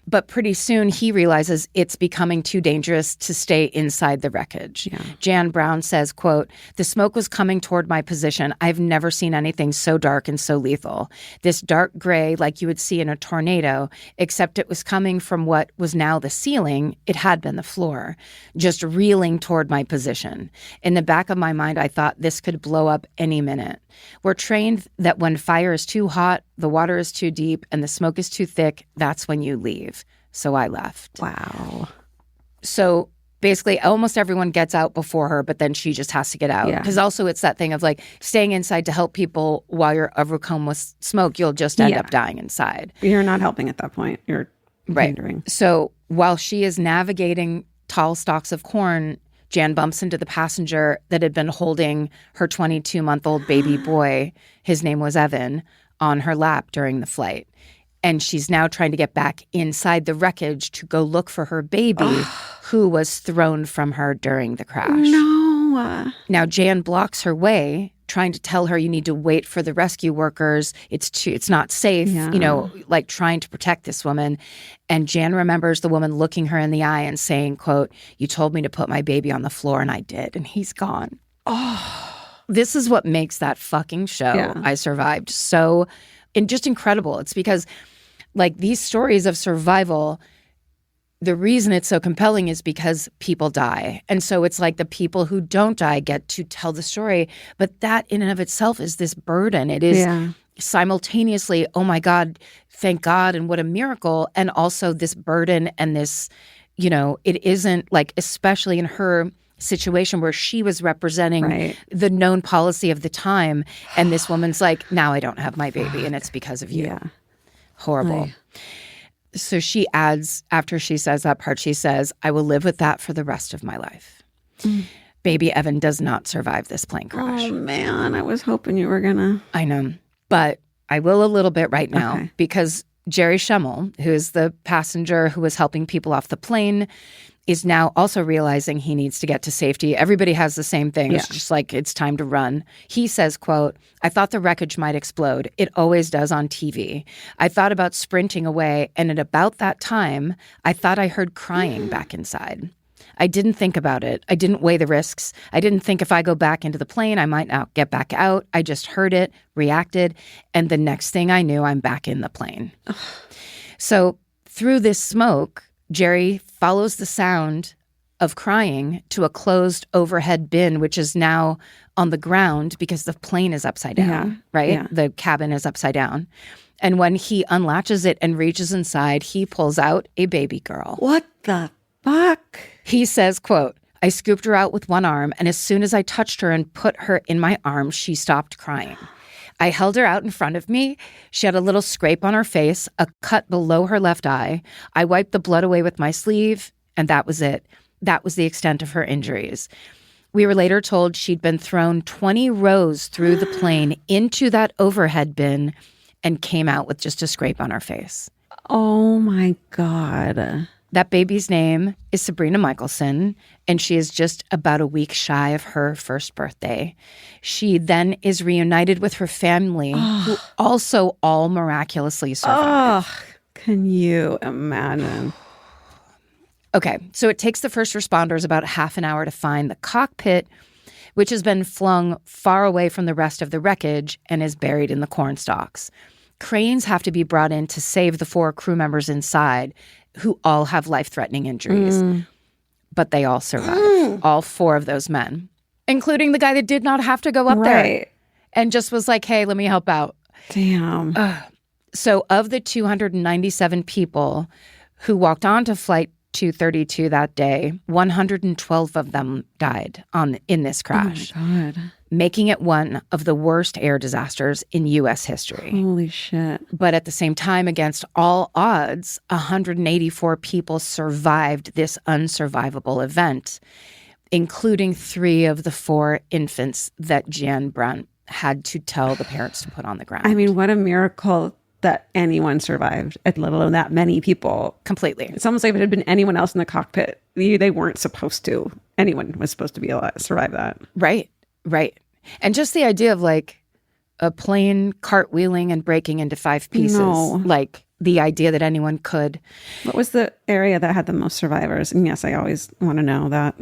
But pretty soon he realizes it's becoming too dangerous to stay inside the wreckage. Yeah. Jan Brown says, quote, "The smoke was coming toward my position. I've never seen anything so dark and so lethal. This dark gray like you would see in a tornado, except it was coming from what was now the ceiling. It had been the floor, just reeling toward my position. In the back of my mind, I thought this could blow up any minute. We're trained that when fire is too hot, the water is too deep, and the smoke is too thick, that's when you leave. So I left." Wow. So basically almost everyone gets out before her, but then she just has to get out. Because also it's that thing of like staying inside to help people while you're overcome with smoke, you'll just end up dying inside. You're not helping at that point. You're hindering. So while she is navigating tall stalks of corn, Jan bumps into the passenger that had been holding her 22-month-old baby boy, his name was Evan, on her lap during the flight. And she's now trying to get back inside the wreckage to go look for her baby who was thrown from her during the crash. No. Now, Jan blocks her way, trying to tell her you need to wait for the rescue workers. It's not safe, like trying to protect this woman. And Jan remembers the woman looking her in the eye and saying, quote, "You told me to put my baby on the floor and I did, and he's gone." This is what makes that fucking show, I Survived, so just incredible. It's because like these stories of survival, the reason it's so compelling is because people die. And so it's like the people who don't die get to tell the story. But that in and of itself is this burden. It is simultaneously, oh my God, thank God, and what a miracle. And also this burden and this, it isn't like, especially in her situation where she was representing the known policy of the time. And this woman's like, now I don't have my baby and it's because of you. Yeah. Horrible. So she adds, after she says that part, she says, "I will live with that for the rest of my life." Baby Evan does not survive this plane crash. Oh, man. I was hoping you were going to. I know. But I will a little bit right now because Jerry Schemmel, who is the passenger who was helping people off the plane, is now also realizing he needs to get to safety. Everybody has the same thing. It's just like, it's time to run. He says, quote, "I thought the wreckage might explode. It always does on TV. I thought about sprinting away, and at about that time, I thought I heard crying back inside. I didn't think about it. I didn't weigh the risks. I didn't think if I go back into the plane, I might not get back out. I just heard it, reacted, and the next thing I knew, I'm back in the plane." So through this smoke, Jerry follows the sound of crying to a closed overhead bin, which is now on the ground because the plane is upside down, right? Yeah. The cabin is upside down. And when he unlatches it and reaches inside, he pulls out a baby girl. What the fuck? He says, quote, "I scooped her out with one arm, and as soon as I touched her and put her in my arms, she stopped crying. I held her out in front of me. She had a little scrape on her face, a cut below her left eye. I wiped the blood away with my sleeve, and that was it. That was the extent of her injuries. We were later told she'd been thrown 20 rows through the plane into that overhead bin and came out with just a scrape on her face." Oh my God. That baby's name is Sabrina Michelson, and she is just about a week shy of her first birthday. She then is reunited with her family, who also all miraculously survived. Can you imagine? Okay, so it takes the first responders about half an hour to find the cockpit, which has been flung far away from the rest of the wreckage and is buried in the corn stalks. Cranes have to be brought in to save the 4 crew members inside, who all have life-threatening injuries. But they all survive, all 4 of those men, including the guy that did not have to go up there and just was like, hey, let me help out. Damn. So of the 297 people who walked onto Flight 232 that day, 112 of them died in this crash. Oh my God. Making it one of the worst air disasters in U.S. history. Holy shit. But at the same time, against all odds, 184 people survived this unsurvivable event, including 3 of the 4 infants that Jan Brown had to tell the parents to put on the ground. I mean, what a miracle that anyone survived, let alone that many people. Completely. It's almost like if it had been anyone else in the cockpit, they weren't supposed to. Anyone was supposed to be able to survive that. Right. And just the idea of like a plane cartwheeling and breaking into 5 pieces. No. Like the idea that anyone could. What was the area that had the most survivors? And yes, I always want to know that.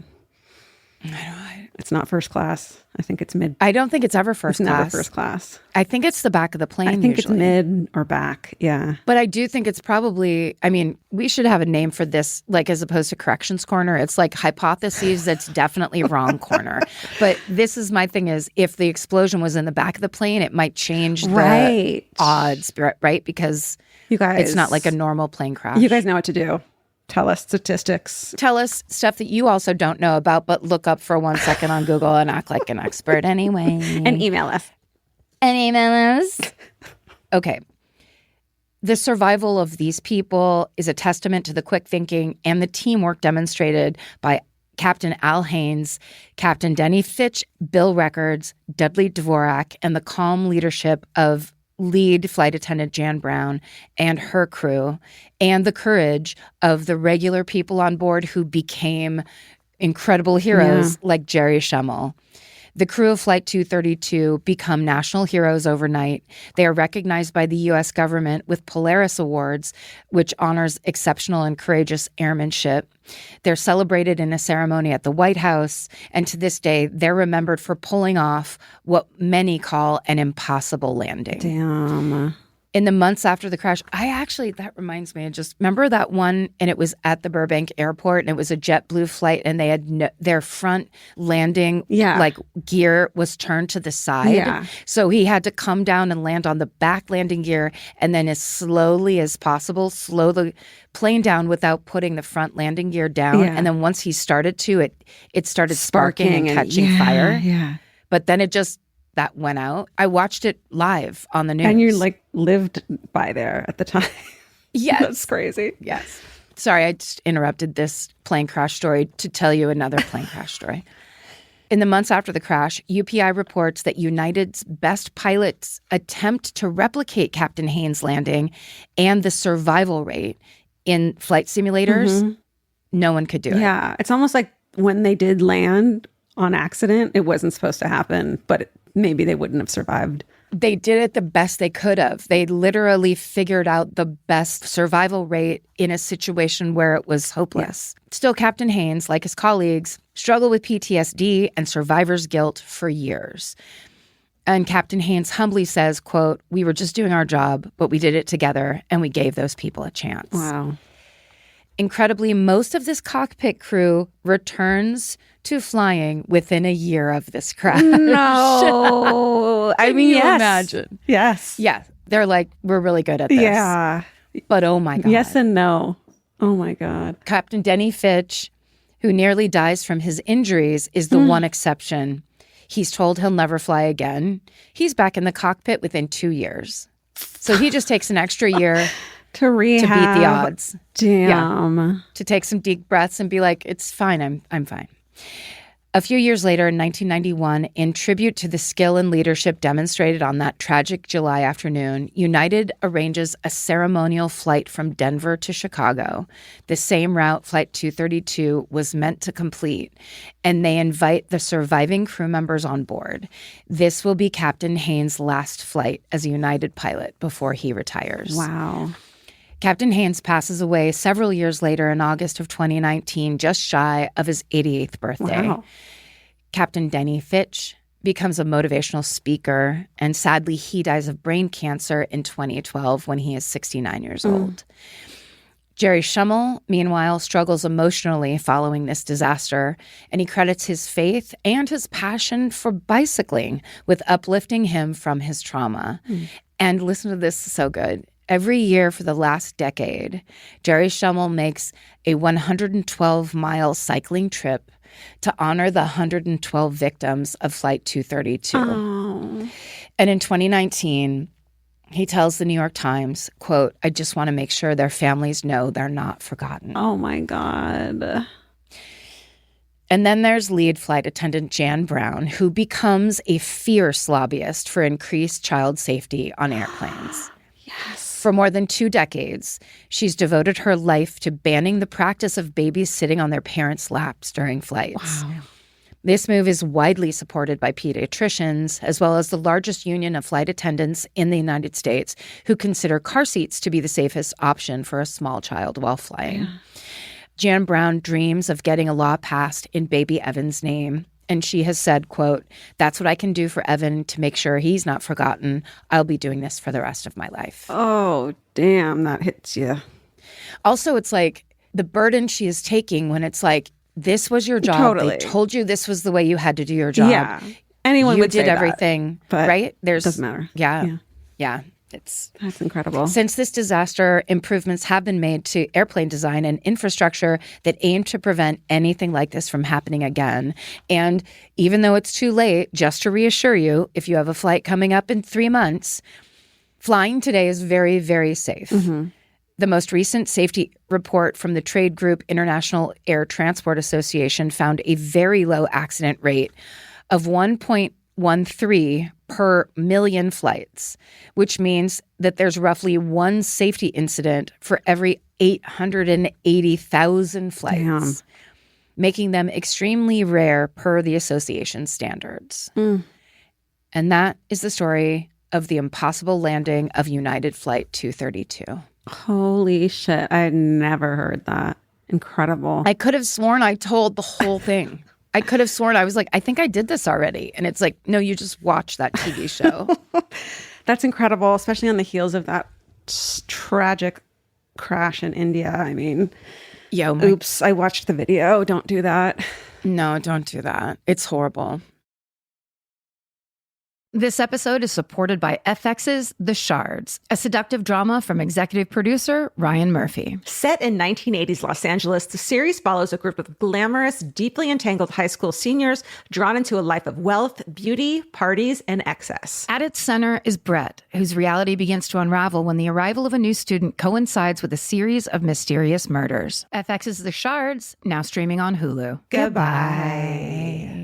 It's not first class. I think it's mid. I don't think it's ever first It's class. never first class. I think it's the back of the plane. I think usually. it's mid or back. Yeah. But I do think it's probably, I mean, we should have a name for this, like as opposed to corrections corner. It's like hypotheses that's definitely wrong corner. But this is my thing is if the explosion was in the back of the plane, it might change the odds, right? Because you guys, it's not like a normal plane crash. You guys know what to do. Tell us statistics. Tell us stuff that you also don't know about, but look up for 1 second on Google and act like an expert anyway. And email us. Okay. The survival of these people is a testament to the quick thinking and the teamwork demonstrated by Captain Al Haynes, Captain Denny Fitch, Bill Records, Dudley Dvorak, and the calm leadership of lead flight attendant Jan Brown and her crew, and the courage of the regular people on board who became incredible heroes like Jerry Schemmel. The crew of Flight 232 become national heroes overnight. They are recognized by the U.S. government with Polaris Awards, which honors exceptional and courageous airmanship. They're celebrated in a ceremony at the White House, and to this day, they're remembered for pulling off what many call an impossible landing. Damn. In the months after the crash, that reminds me, I just remember that one, and it was at the Burbank airport, and it was a JetBlue flight, and they had their front landing, like gear was turned to the side. Yeah. So he had to come down and land on the back landing gear, and then as slowly as possible, slow the plane down without putting the front landing gear down. Yeah. And then once he started to, it started sparking and catching fire. Yeah. But then it just, that went out. I watched it live on the news. And you like lived by there at the time. Yes. That's crazy. Yes. Sorry, I just interrupted this plane crash story to tell you another plane crash story. In the months after the crash, UPI reports that United's best pilots attempt to replicate Captain Haynes' landing and the survival rate in flight simulators. No one could do it. Yeah. It's almost like when they did land on accident, it wasn't supposed to happen, but maybe they wouldn't have survived. They did it the best they could have. They literally figured out the best survival rate in a situation where it was hopeless. Yeah. Still, Captain Haynes, like his colleagues, struggled with PTSD and survivor's guilt for years. And Captain Haynes humbly says, quote, "We were just doing our job, but we did it together and we gave those people a chance." Wow. Incredibly, most of this cockpit crew returns to flying within a year of this crash. No. I mean, yes. Imagine. Yes. Yeah. They're like, we're really good at this. Yeah. But oh my God. Yes and no. Oh my God. Captain Denny Fitch, who nearly dies from his injuries, is the one exception. He's told he'll never fly again. He's back in the cockpit within 2 years. So he just takes an extra year to rehab. To beat the odds. Damn. Yeah. To take some deep breaths and be like, it's fine. I'm fine. A few years later, in 1991, in tribute to the skill and leadership demonstrated on that tragic July afternoon, United arranges a ceremonial flight from Denver to Chicago, the same route Flight 232 was meant to complete, and they invite the surviving crew members on board. This will be Captain Haynes' last flight as a United pilot before he retires. Wow. Captain Haynes passes away several years later in August of 2019, just shy of his 88th birthday. Wow. Captain Denny Fitch becomes a motivational speaker, and sadly, he dies of brain cancer in 2012 when he is 69 years old. Jerry Schemmel, meanwhile, struggles emotionally following this disaster, and he credits his faith and his passion for bicycling with uplifting him from his trauma. And listen to this, so good. Every year for the last decade, Jerry Schemmel makes a 112-mile cycling trip to honor the 112 victims of Flight 232. Oh. And in 2019, he tells the New York Times, quote, "I just want to make sure their families know they're not forgotten." Oh, my God. And then there's lead flight attendant Jan Brown, who becomes a fierce lobbyist for increased child safety on airplanes. Yes. For more than 2 decades, she's devoted her life to banning the practice of babies sitting on their parents' laps during flights. Wow. This move is widely supported by pediatricians, as well as the largest union of flight attendants in the United States, who consider car seats to be the safest option for a small child while flying. Yeah. Jan Brown dreams of getting a law passed in baby Evan's name, and she has said, quote, "That's what I can do for Evan to make sure he's not forgotten. I'll be doing this for the rest of my life." Oh, damn, that hits you. Also, it's like the burden she is taking when it's like, this was your job. Totally. They told you this was the way you had to do your job. Yeah. Anyone you would did say everything, that, right? It doesn't matter. Yeah. That's incredible. Since this disaster, improvements have been made to airplane design and infrastructure that aim to prevent anything like this from happening again. And even though it's too late, just to reassure you, if you have a flight coming up in 3 months, flying today is very, very safe. Mm-hmm. The most recent safety report from the trade group International Air Transport Association found a very low accident rate of 1.13 per million flights, which means that there's roughly one safety incident for every 880,000 flights, Damn. Making them extremely rare per the association standards. Mm. And that is the story of the impossible landing of United Flight 232. Holy shit. I had never heard that. Incredible. I could have sworn I told the whole thing. I could have sworn I was like, I think I did this already. And it's like, no, you just watched that TV show. That's incredible, especially on the heels of that tragic crash in India. I mean, oops, I watched the video. Don't do that. No, don't do that. It's horrible. This episode is supported by FX's The Shards, a seductive drama from executive producer Ryan Murphy. Set in 1980s Los Angeles, the series follows a group of glamorous, deeply entangled high school seniors drawn into a life of wealth, beauty, parties, and excess. At its center is Brett, whose reality begins to unravel when the arrival of a new student coincides with a series of mysterious murders. FX's The Shards, now streaming on Hulu. Goodbye.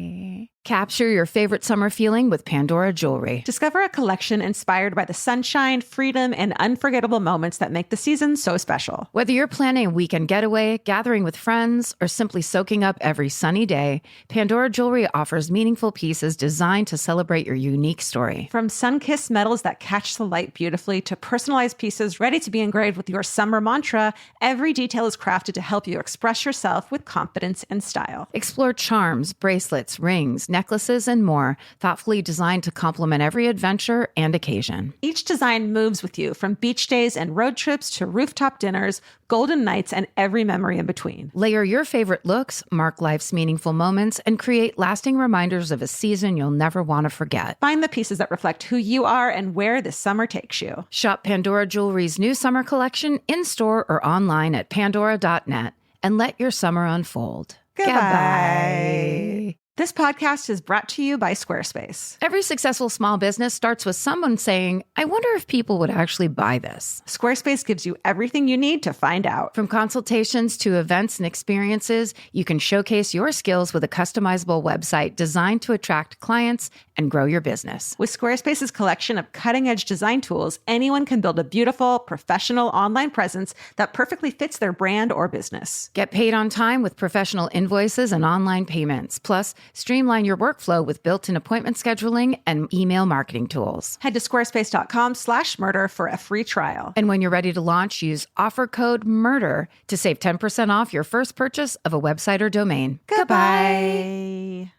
Capture your favorite summer feeling with Pandora Jewelry. Discover a collection inspired by the sunshine, freedom, and unforgettable moments that make the season so special. Whether you're planning a weekend getaway, gathering with friends, or simply soaking up every sunny day, Pandora Jewelry offers meaningful pieces designed to celebrate your unique story. From sun-kissed metals that catch the light beautifully to personalized pieces ready to be engraved with your summer mantra, every detail is crafted to help you express yourself with confidence and style. Explore charms, bracelets, rings, necklaces, and more, thoughtfully designed to complement every adventure and occasion. Each design moves with you, from beach days and road trips to rooftop dinners, golden nights, and every memory in between. Layer your favorite looks, mark life's meaningful moments, and create lasting reminders of a season you'll never want to forget. Find the pieces that reflect who you are and where this summer takes you. Shop Pandora Jewelry's new summer collection in-store or online at pandora.net and let your summer unfold. Goodbye. This podcast is brought to you by Squarespace. Every successful small business starts with someone saying, I wonder if people would actually buy this. Squarespace gives you everything you need to find out. From consultations to events and experiences, you can showcase your skills with a customizable website designed to attract clients and grow your business. With Squarespace's collection of cutting-edge design tools, anyone can build a beautiful, professional online presence that perfectly fits their brand or business. Get paid on time with professional invoices and online payments. Plus, streamline your workflow with built-in appointment scheduling and email marketing tools. Head to squarespace.com/murder for a free trial. And when you're ready to launch, use offer code MURDER to save 10% off your first purchase of a website or domain. Goodbye.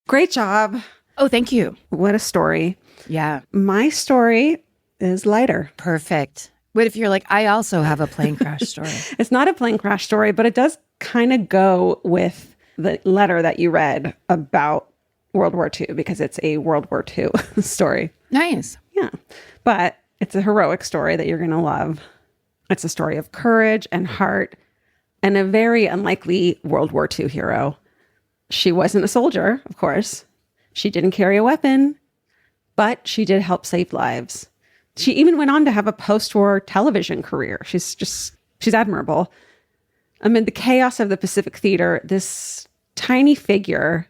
Great job. Oh, thank you. What a story. Yeah. My story is lighter. Perfect. What if you're like, I also have a plane crash story? It's not a plane crash story, but it does kind of go with the letter that you read about World War II, because it's a World War II story. Nice. Yeah. But it's a heroic story that you're going to love. It's a story of courage and heart and a very unlikely World War II hero. She wasn't a soldier, of course. She didn't carry a weapon, but she did help save lives. She even went on to have a post-war television career. She's admirable. Amid the chaos of the Pacific Theater, this tiny figure,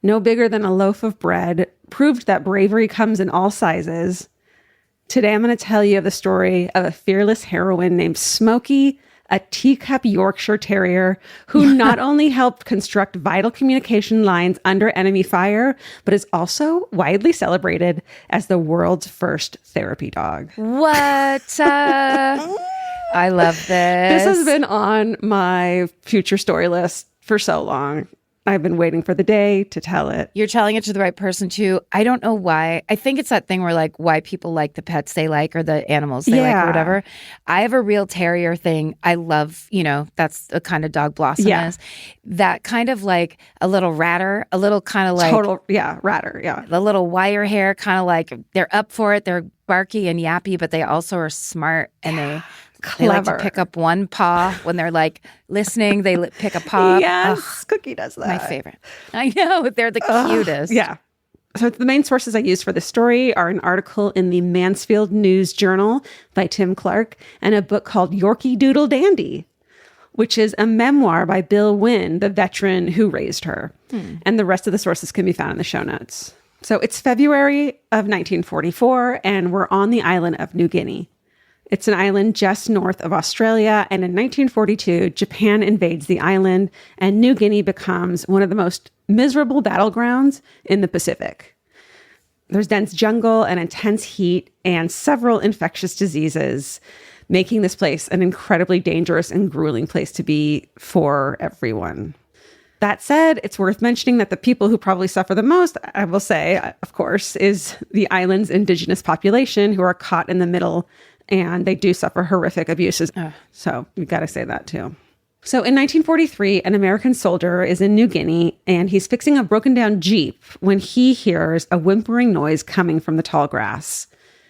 no bigger than a loaf of bread, proved that bravery comes in all sizes Today, I'm going to tell you the story of a fearless heroine named Smoky, a teacup Yorkshire Terrier who not only helped construct vital communication lines under enemy fire, but is also widely celebrated as the world's first therapy dog. What? I love this. This has been on my future story list for so long. I've been waiting for the day to tell it. You're telling it to the right person too. I don't know why. I think it's that thing where like why people like the pets they like or the animals they like or whatever. I have a real terrier thing. I love, that's the kind of dog Blossom is. That kind of like a little ratter, a little kind of like ratter, the little wire hair, kind of like they're up for it. They're barky and yappy, but they also are smart and they like to pick up one paw when they're like listening. They pick a paw. Yes, Cookie does that. My favorite. I know. They're the cutest. Yeah. So the main sources I use for this story are an article in the Mansfield News Journal by Tim Clark and a book called Yorkie Doodle Dandy, which is a memoir by Bill Wynn, the veteran who raised her. And the rest of the sources can be found in the show notes. So it's February of 1944, and we're on the island of New Guinea. It's an island just north of Australia, and in 1942, Japan invades the island, and New Guinea becomes one of the most miserable battlegrounds in the Pacific. There's dense jungle and intense heat and several infectious diseases, making this place an incredibly dangerous and grueling place to be for everyone. That said, it's worth mentioning that the people who probably suffer the most, I will say, of course, is the island's indigenous population who are caught in the middle, and they do suffer horrific abuses. So you've got to say that too. So in 1943, an American soldier is in New Guinea, and he's fixing a broken down Jeep when he hears a whimpering noise coming from the tall grass.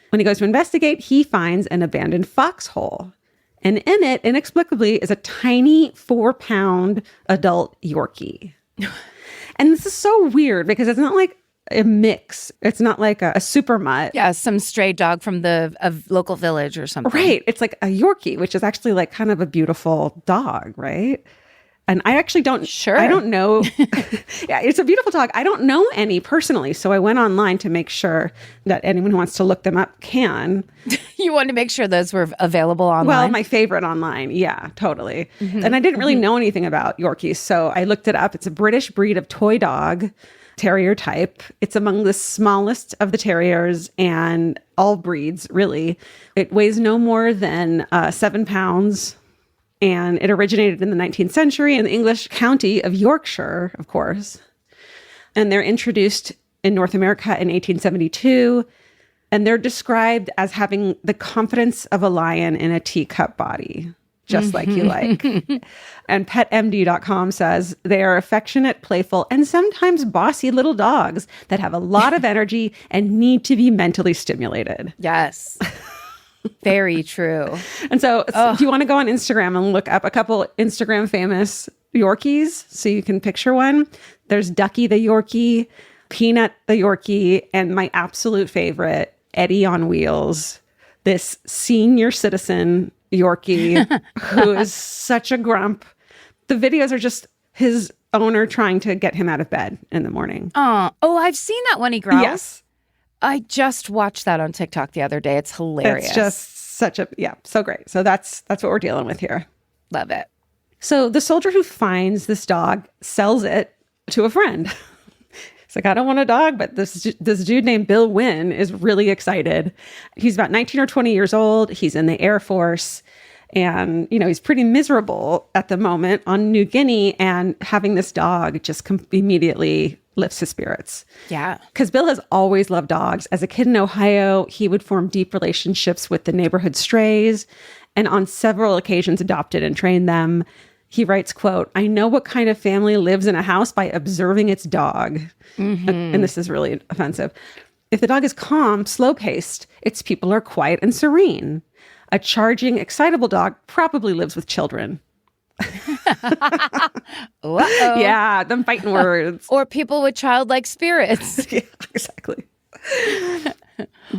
When he goes to investigate, he finds an abandoned foxhole. And in it, inexplicably, is a tiny 4-pound adult Yorkie. And this is so weird because it's not like a mix. It's not like a super mutt. Yeah, some stray dog from a local village or something. Right. It's like a Yorkie, which is actually like kind of a beautiful dog, right? And I actually don't... Sure. I don't know... Yeah, it's a beautiful dog. I don't know any personally, so I went online to make sure that anyone who wants to look them up can. You wanted to make sure those were available online? Well, my favorite online. Yeah, totally. And I didn't really know anything about Yorkies, so I looked it up. It's a British breed of toy dog, terrier type. It's among the smallest of the terriers and all breeds, really. It weighs no more than 7 pounds. And it originated in the 19th century in the English county of Yorkshire, of course. And they're introduced in North America in 1872. And they're described as having the confidence of a lion in a teacup body, just like you like. And PetMD.com says they are affectionate, playful, and sometimes bossy little dogs that have a lot of energy and need to be mentally stimulated. Yes. Very true. And so if you want to go on Instagram and look up a couple Instagram famous Yorkies so you can picture one, there's Ducky the Yorkie, Peanut the Yorkie, and my absolute favorite, Eddie on Wheels, this senior citizen Yorkie who is such a grump. The videos are just his owner trying to get him out of bed in the morning. Oh, I've seen that when he growls. Yes. I just watched that on TikTok the other day. It's hilarious. It's just so great. So that's what we're dealing with here. Love it. So the soldier who finds this dog sells it to a friend. He's like, I don't want a dog, but this dude named Bill Wynn is really excited. He's about 19 or 20 years old. He's in the Air Force. And, he's pretty miserable at the moment on New Guinea. And having this dog just immediately lifts his spirits. Yeah. Because Bill has always loved dogs. As a kid in Ohio, he would form deep relationships with the neighborhood strays and on several occasions adopted and trained them. He writes, quote, I know what kind of family lives in a house by observing its dog. And this is really offensive. If the dog is calm, slow-paced, its people are quiet and serene. A charging, excitable dog probably lives with children. Yeah, them fighting words. Or people with childlike spirits. Yeah, exactly.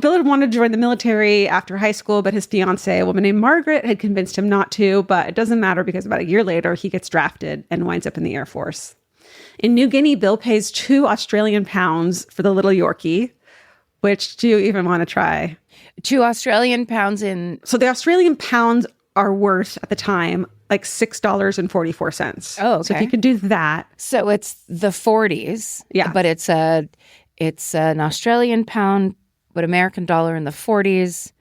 Bill had wanted to join the military after high school, but his fiancée, a woman named Margaret, had convinced him not to. But it doesn't matter because about a year later, he gets drafted and winds up in the Air Force. In New Guinea, Bill pays £2 Australian for the little Yorkie, Which do you even want to try? 2 Australian pounds in. So the Australian pounds are worth at the time like $6.44. Oh, okay. So if you could do that. So it's the 40s. Yeah. But it's an Australian pound, but American dollar in the 40s.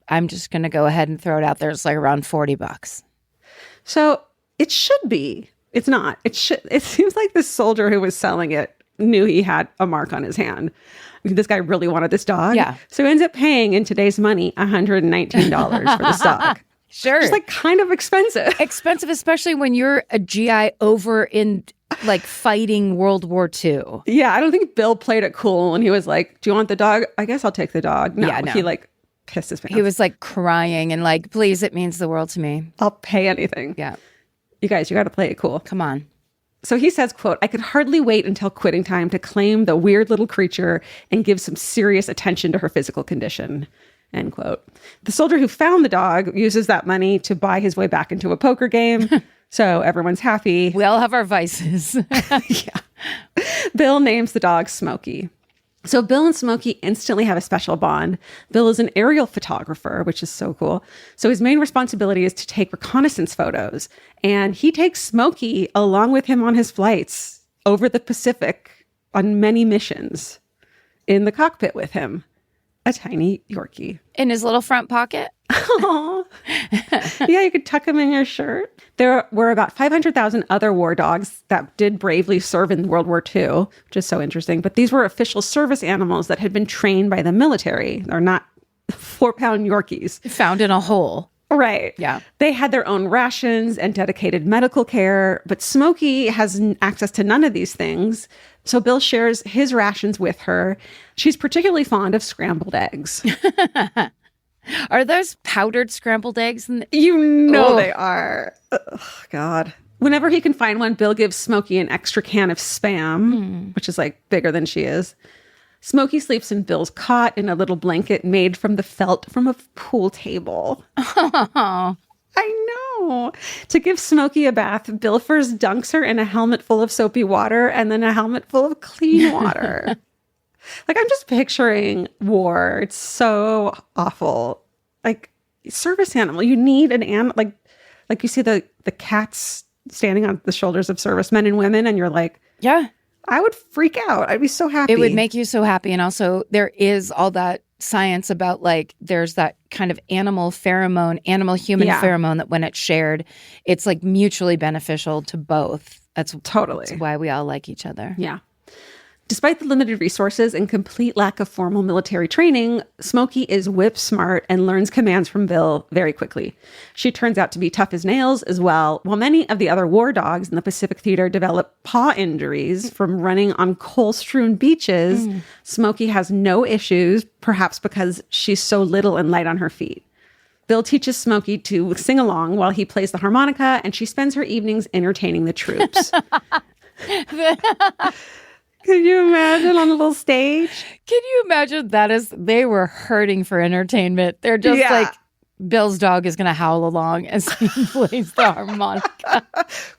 I'm just going to go ahead and throw it out there. It's like around $40. So it should be. It's not. It seems like the soldier who was selling it knew he had a mark on his hand. This guy really wanted this dog. Yeah. So he ends up paying in today's money $119 for this dog. Sure. It's like kind of expensive. Expensive, especially when you're a GI over in like fighting World War II. Yeah, I don't think Bill played it cool when he was like, do you want the dog? I guess I'll take the dog. No, Yeah, no. He like pissed his pants. He was like crying and like, please, it means the world to me. I'll pay anything. Yeah. You guys, you got to play it cool. Come on. So he says, quote, I could hardly wait until quitting time to claim the weird little creature and give some serious attention to her physical condition, end quote. The soldier who found the dog uses that money to buy his way back into a poker game. So everyone's happy. We all have our vices. Yeah. Bill names the dog Smoky. So Bill and Smoky instantly have a special bond. Bill is an aerial photographer, which is so cool. So his main responsibility is to take reconnaissance photos. And he takes Smoky along with him on his flights over the Pacific on many missions in the cockpit with him. A tiny Yorkie. In his little front pocket. Aw. Yeah, you could tuck him in your shirt. There were about 500,000 other war dogs that did bravely serve in World War II, which is so interesting. But these were official service animals that had been trained by the military. They're not 4-pound Yorkies. Found in a hole. Right. Yeah. They had their own rations and dedicated medical care, but Smoky has access to none of these things. So Bill shares his rations with her. She's particularly fond of scrambled eggs. Are those powdered scrambled eggs? You know Oh. they are. Oh, God. Whenever he can find one, Bill gives Smoky an extra can of Spam, which is like bigger than she is. Smoky sleeps in Bill's cot in a little blanket made from the felt from a pool table. Oh. I know. To give Smoky a bath, Bill first dunks her in a helmet full of soapy water and then a helmet full of clean water. Like, I'm just picturing war. It's so awful. Like, service animal. You need an animal. Like you see the cats standing on the shoulders of servicemen and women, and you're like, Yeah. I would freak out. I'd be so happy. It would make you so happy. And also, there is all that science about like there's that kind of animal human pheromone that when it's shared, it's like mutually beneficial to both. That's why we all like each other. Yeah. Despite the limited resources and complete lack of formal military training, Smoky is whip smart and learns commands from Bill very quickly. She turns out to be tough as nails as well. While many of the other war dogs in the Pacific Theater develop paw injuries from running on coal-strewn beaches, Smoky has no issues, perhaps because she's so little and light on her feet. Bill teaches Smoky to sing along while he plays the harmonica, and she spends her evenings entertaining the troops. Could you imagine on a little stage? Can you imagine they were hurting for entertainment. They're just like, Bill's dog is going to howl along as he plays the harmonica.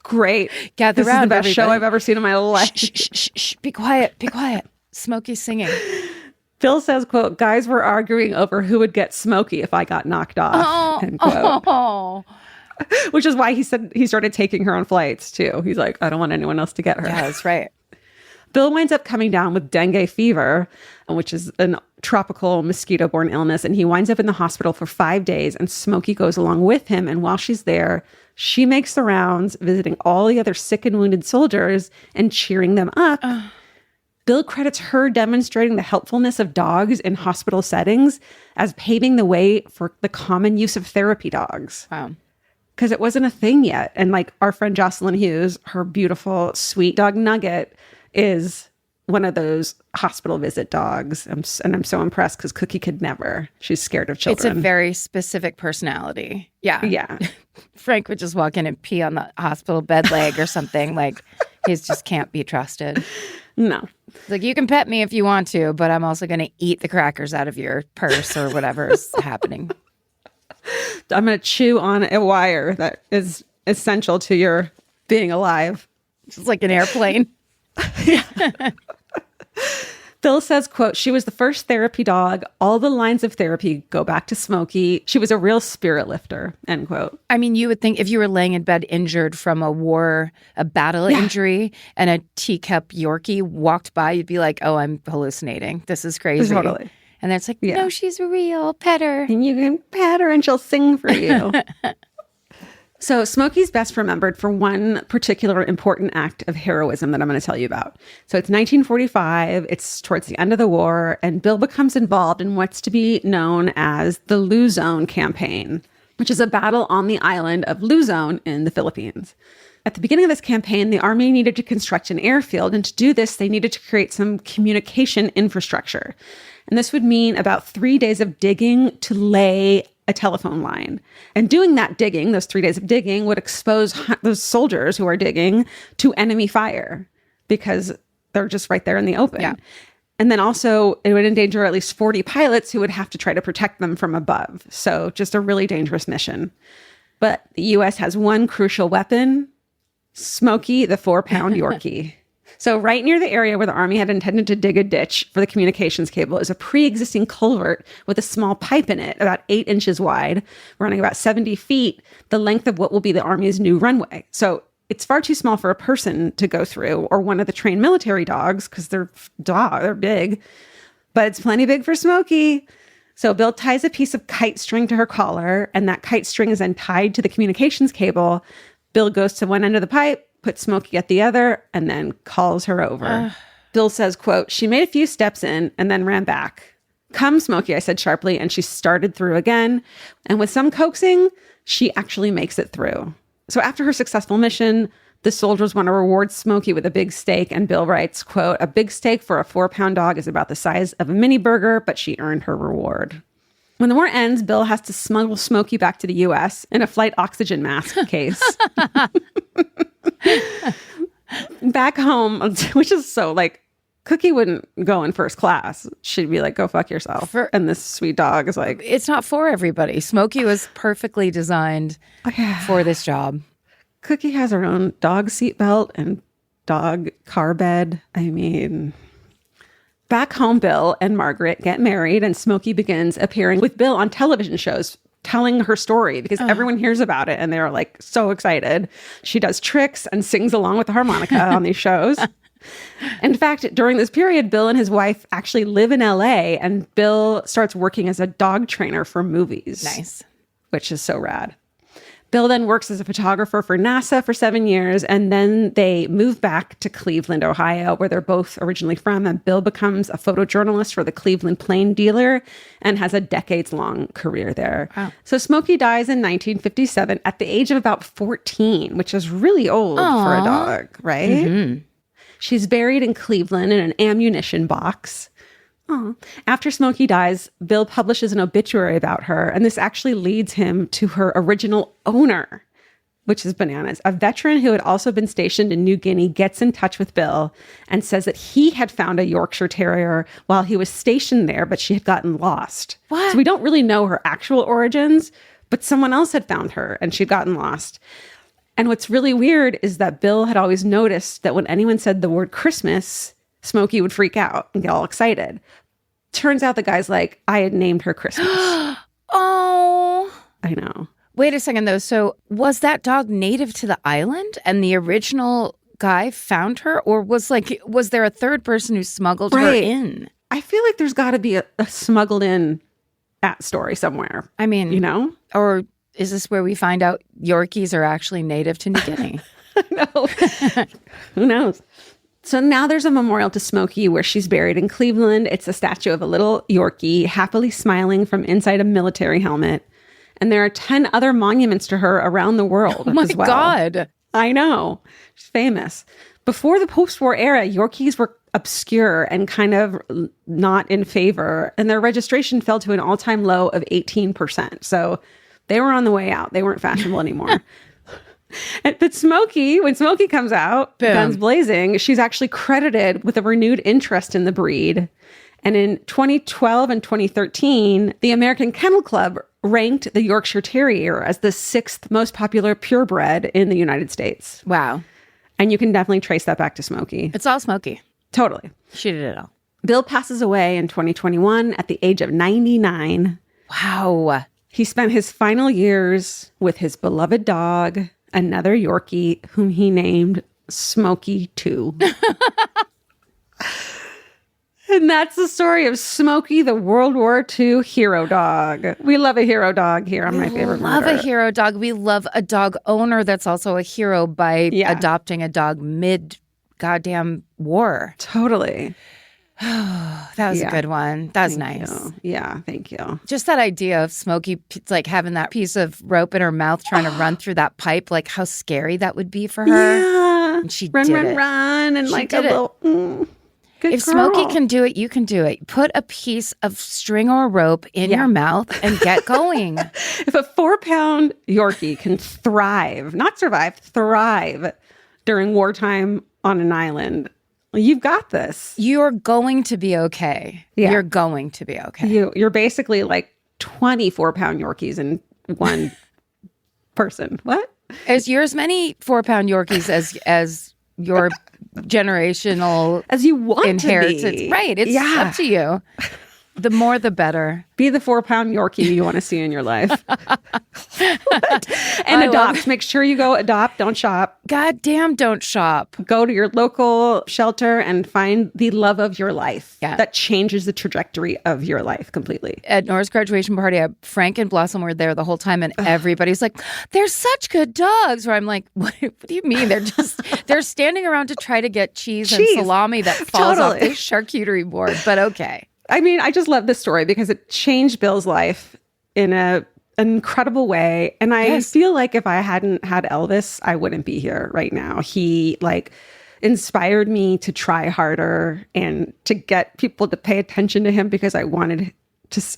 Great. Gather This around, is the best everybody. show I've ever seen in my life. Shh, shh, shh, shh. Be quiet. Be quiet. Smoky's singing. Bill says, quote, guys were arguing over who would get Smoky if I got knocked off, end quote. Oh. Which is why he said he started taking her on flights, too. He's like, I don't want anyone else to get her. Yeah, that's right. Bill winds up coming down with dengue fever, which is a tropical mosquito-borne illness, and he winds up in the hospital for 5 days, and Smoky goes along with him, and while she's there, she makes the rounds, visiting all the other sick and wounded soldiers and cheering them up. Bill credits her demonstrating the helpfulness of dogs in hospital settings as paving the way for the common use of therapy dogs. Wow. Because it wasn't a thing yet. And like our friend Jocelyn Hughes, her beautiful, sweet dog Nugget is one of those hospital visit dogs. And I'm so impressed because Cookie could never. She's scared of children. It's a very specific personality. Yeah. Yeah. Frank would just walk in and pee on the hospital bed leg or something. Like, he just can't be trusted. No. Like, you can pet me if you want to, but I'm also going to eat the crackers out of your purse or whatever is happening. I'm going to chew on a wire that is essential to your being alive. It's like an airplane. Bill says, quote, she was the first therapy dog. All the lines of therapy go back to Smoky. She was a real spirit lifter, end quote. I mean, you would think if you were laying in bed injured from a battle injury, and a teacup Yorkie walked by, you'd be like, oh, I'm hallucinating. This is crazy. Totally. And then it's like, no, she's real. Pet her. And you can pet her and she'll sing for you. So Smoky's best remembered for one particular important act of heroism that I'm going to tell you about. So it's 1945. It's towards the end of the war, and Bill becomes involved in what's to be known as the Luzon campaign, which is a battle on the island of Luzon in the Philippines. At the beginning of this campaign, the Army needed to construct an airfield, and to do this, they needed to create some communication infrastructure. And this would mean about 3 days of digging to lay a telephone line. And doing that digging, those 3 days of digging, would expose those soldiers who are digging to enemy fire because they're just right there in the open. Yeah. And then also it would endanger at least 40 pilots who would have to try to protect them from above. So just a really dangerous mission. But the U.S. has one crucial weapon, Smoky, the 4-pound Yorkie. So right near the area where the Army had intended to dig a ditch for the communications cable is a pre-existing culvert with a small pipe in it, about 8 inches wide, running about 70 feet, the length of what will be the Army's new runway. So it's far too small for a person to go through or one of the trained military dogs because they're big, but it's plenty big for Smoky. So Bill ties a piece of kite string to her collar, and that kite string is then tied to the communications cable. Bill goes to one end of the pipe, puts Smoky at the other, and then calls her over. Bill says, quote, she made a few steps in and then ran back. Come, Smoky, I said sharply, and she started through again. And with some coaxing, she actually makes it through. So after her successful mission, the soldiers want to reward Smoky with a big steak, and Bill writes, quote, a big steak for a 4-pound dog is about the size of a mini burger, but she earned her reward. When the war ends, Bill has to smuggle Smoky back to the U.S. in a flight oxygen mask case. Back home, which is so like, Cookie wouldn't go in first class. She'd be like, go fuck yourself. And this sweet dog is like... It's not for everybody. Smoky was perfectly designed for this job. Cookie has her own dog seatbelt and dog car bed. I mean... Back home, Bill and Margaret get married, and Smoky begins appearing with Bill on television shows, telling her story because everyone hears about it and they're like so excited. She does tricks and sings along with the harmonica on these shows. In fact, during this period, Bill and his wife actually live in LA, and Bill starts working as a dog trainer for movies. Nice. Which is so rad. Bill then works as a photographer for NASA for 7 years, and then they move back to Cleveland, Ohio, where they're both originally from, and Bill becomes a photojournalist for the Cleveland Plain Dealer and has a decades-long career there. Wow. So Smoky dies in 1957 at the age of about 14, which is really old for a dog, right? Mm-hmm. She's buried in Cleveland in an ammunition box. After Smoky dies, Bill publishes an obituary about her, and this actually leads him to her original owner, which is bananas. A veteran who had also been stationed in New Guinea gets in touch with Bill and says that he had found a Yorkshire Terrier while he was stationed there, but she had gotten lost. What? So we don't really know her actual origins, but someone else had found her and she'd gotten lost. And what's really weird is that Bill had always noticed that when anyone said the word Christmas, Smoky would freak out and get all excited. Turns out the guy's like, I had named her Christmas. Oh. I know. Wait a second, though. So was that dog native to the island and the original guy found her? Or was there a third person who smuggled her in? I feel like there's got to be a smuggled in story somewhere. I mean, you know? Or is this where we find out Yorkies are actually native to New Guinea? No. Who knows? So now there's a memorial to Smoky where she's buried in Cleveland. It's a statue of a little Yorkie happily smiling from inside a military helmet. And there are 10 other monuments to her around the world as well. God. I know. She's famous. Before the post-war era, Yorkies were obscure and kind of not in favor. And their registration fell to an all-time low of 18%. So they were on the way out. They weren't fashionable anymore. But Smoky, when Smoky comes out, Boom. guns blazing, she's actually credited with a renewed interest in the breed. And in 2012 and 2013, the American Kennel Club ranked the Yorkshire Terrier as the 6th most popular purebred in the United States. Wow. And you can definitely trace that back to Smoky. It's all Smoky. Totally. She did it all. Bill passes away in 2021 at the age of 99. Wow. He spent his final years with his beloved dog, another Yorkie, whom he named Smoky 2. And that's the story of Smoky, the World War II hero dog. We love a hero dog here on My Favorite Murder. We love a hero dog. We love a dog owner that's also a hero by adopting a dog mid-goddamn war. Totally. That was a good one. That was nice. You. Yeah, thank you. Just that idea of Smoky, like having that piece of rope in her mouth trying to run through that pipe, like how scary that would be for her. Yeah. And she run, did run, it. run. And She like did a it. little... Good If girl. Smoky can do it, you can do it. Put a piece of string or rope in your mouth and get going. If a 4-pound Yorkie can thrive, not survive, thrive during wartime on an island, you've got this. You're going to be okay. Yeah. You're going to be okay. You're basically like 24-pound Yorkies in one person. What? You're as many 4-pound Yorkies as your generational As you want inheritance. to be. Right. It's up to you. The more, the better. Be the 4-pound Yorkie you want to see in your life. And adopt. Make sure you go adopt. Don't shop. Goddamn, don't shop. Go to your local shelter and find the love of your life. Yeah. That changes the trajectory of your life completely. At Nora's graduation party, Frank and Blossom were there the whole time, and everybody's like, "They're such good dogs." Where I'm like, "What do you mean? They're standing around to try to get cheese and salami that falls off the charcuterie board." But okay. I mean, I just love this story because it changed Bill's life in an incredible way. And I feel like if I hadn't had Elvis, I wouldn't be here right now. He inspired me to try harder and to get people to pay attention to him because I wanted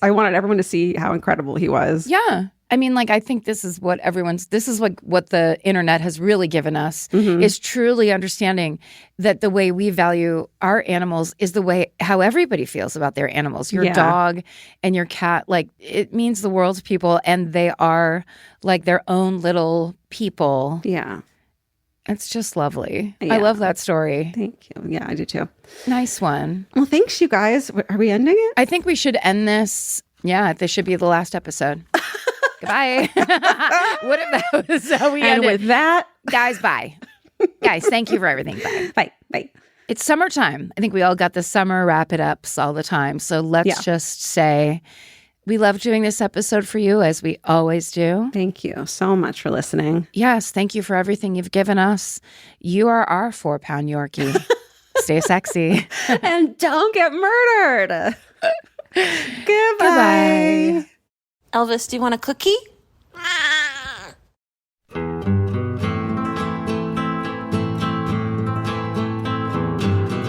everyone to see how incredible he was. Yeah. I mean, I think this is what what the internet has really given us is truly understanding that the way we value our animals is the way how everybody feels about their animals. Your dog and your cat, it means the world to people, and they are like their own little people. Yeah. It's just lovely. Yeah. I love that story. Thank you. Yeah, I do too. Nice one. Well, thanks, you guys. Are we ending it? I think we should end this. Yeah, this should be the last episode. Goodbye. What if that was how we ended? And with that, guys, bye. Guys, thank you for everything. Bye. bye. Bye. It's summertime. I think we all got the summer wrap-it-ups all the time. So let's just say we love doing this episode for you, as we always do. Thank you so much for listening. Yes, thank you for everything you've given us. You are our 4-pound Yorkie. Stay sexy. And don't get murdered. Goodbye. Elvis, do you want a cookie?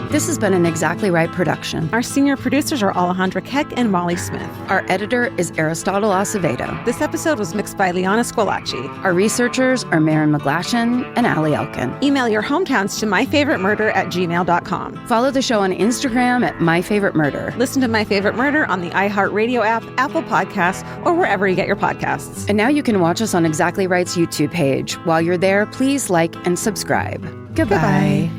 This has been an Exactly Right production. Our senior producers are Alejandra Keck and Molly Smith. Our editor is Aristotle Acevedo. This episode was mixed by Liana Scolacci. Our researchers are Maren McGlashan and Allie Elkin. Email your hometowns to myfavoritemurder@gmail.com. Follow the show on Instagram at myfavoritemurder. Listen to My Favorite Murder on the iHeartRadio app, Apple Podcasts, or wherever you get your podcasts. And now you can watch us on Exactly Right's YouTube page. While you're there, please like and subscribe. Goodbye.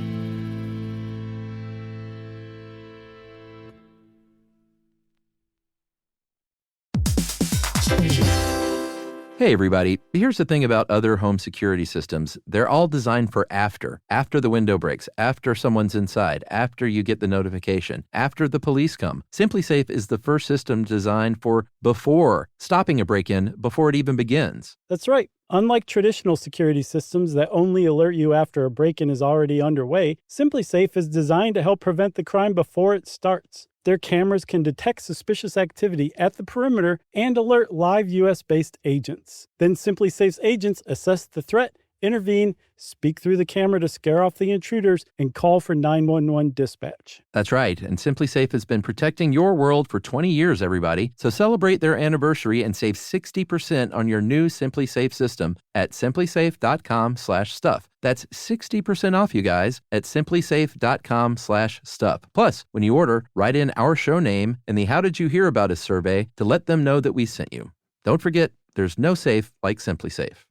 Hey everybody, here's the thing about other home security systems. They're all designed for after the window breaks, after someone's inside, after you get the notification, after the police come. SimpliSafe is the first system designed for before, stopping a break-in before it even begins. That's right. Unlike traditional security systems that only alert you after a break-in is already underway, SimpliSafe is designed to help prevent the crime before it starts. Their cameras can detect suspicious activity at the perimeter and alert live U.S.-based agents. Then SimpliSafe's agents assess the threat, intervene, speak through the camera to scare off the intruders, and call for 911 dispatch. That's right, and SimpliSafe has been protecting your world for 20 years, everybody. So celebrate their anniversary and save 60% on your new SimpliSafe system at simplisafe.com/stuff. That's 60% off, you guys, at simplisafe.com/stuff. Plus, when you order, write in our show name and the How Did You Hear About Us survey to let them know that we sent you. Don't forget, there's no safe like SimpliSafe.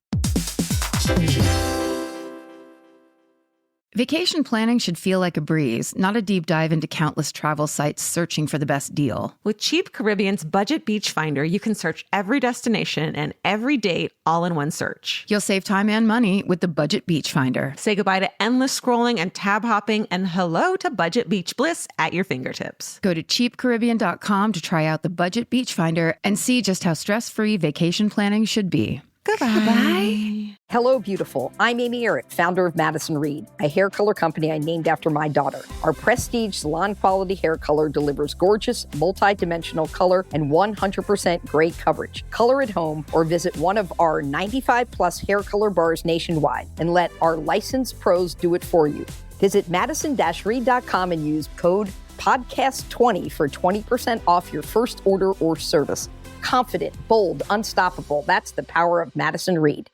Vacation planning should feel like a breeze, not a deep dive into countless travel sites searching for the best deal. With Cheap Caribbean's Budget Beach Finder, you can search every destination and every date all in one search. You'll save time and money with the Budget Beach Finder. Say goodbye to endless scrolling and tab hopping, and hello to Budget Beach Bliss at your fingertips. Go to cheapcaribbean.com to try out the Budget Beach Finder and see just how stress-free vacation planning should be. Goodbye. Hello, beautiful. I'm Amy Errett, founder of Madison Reed, a hair color company I named after my daughter. Our prestige salon quality hair color delivers gorgeous, multi-dimensional color and 100% gray coverage. Color at home or visit one of our 95 plus hair color bars nationwide and let our licensed pros do it for you. Visit madison-reed.com and use code podcast20 for 20% off your first order or service. Confident, bold, unstoppable. That's the power of Madison Reed.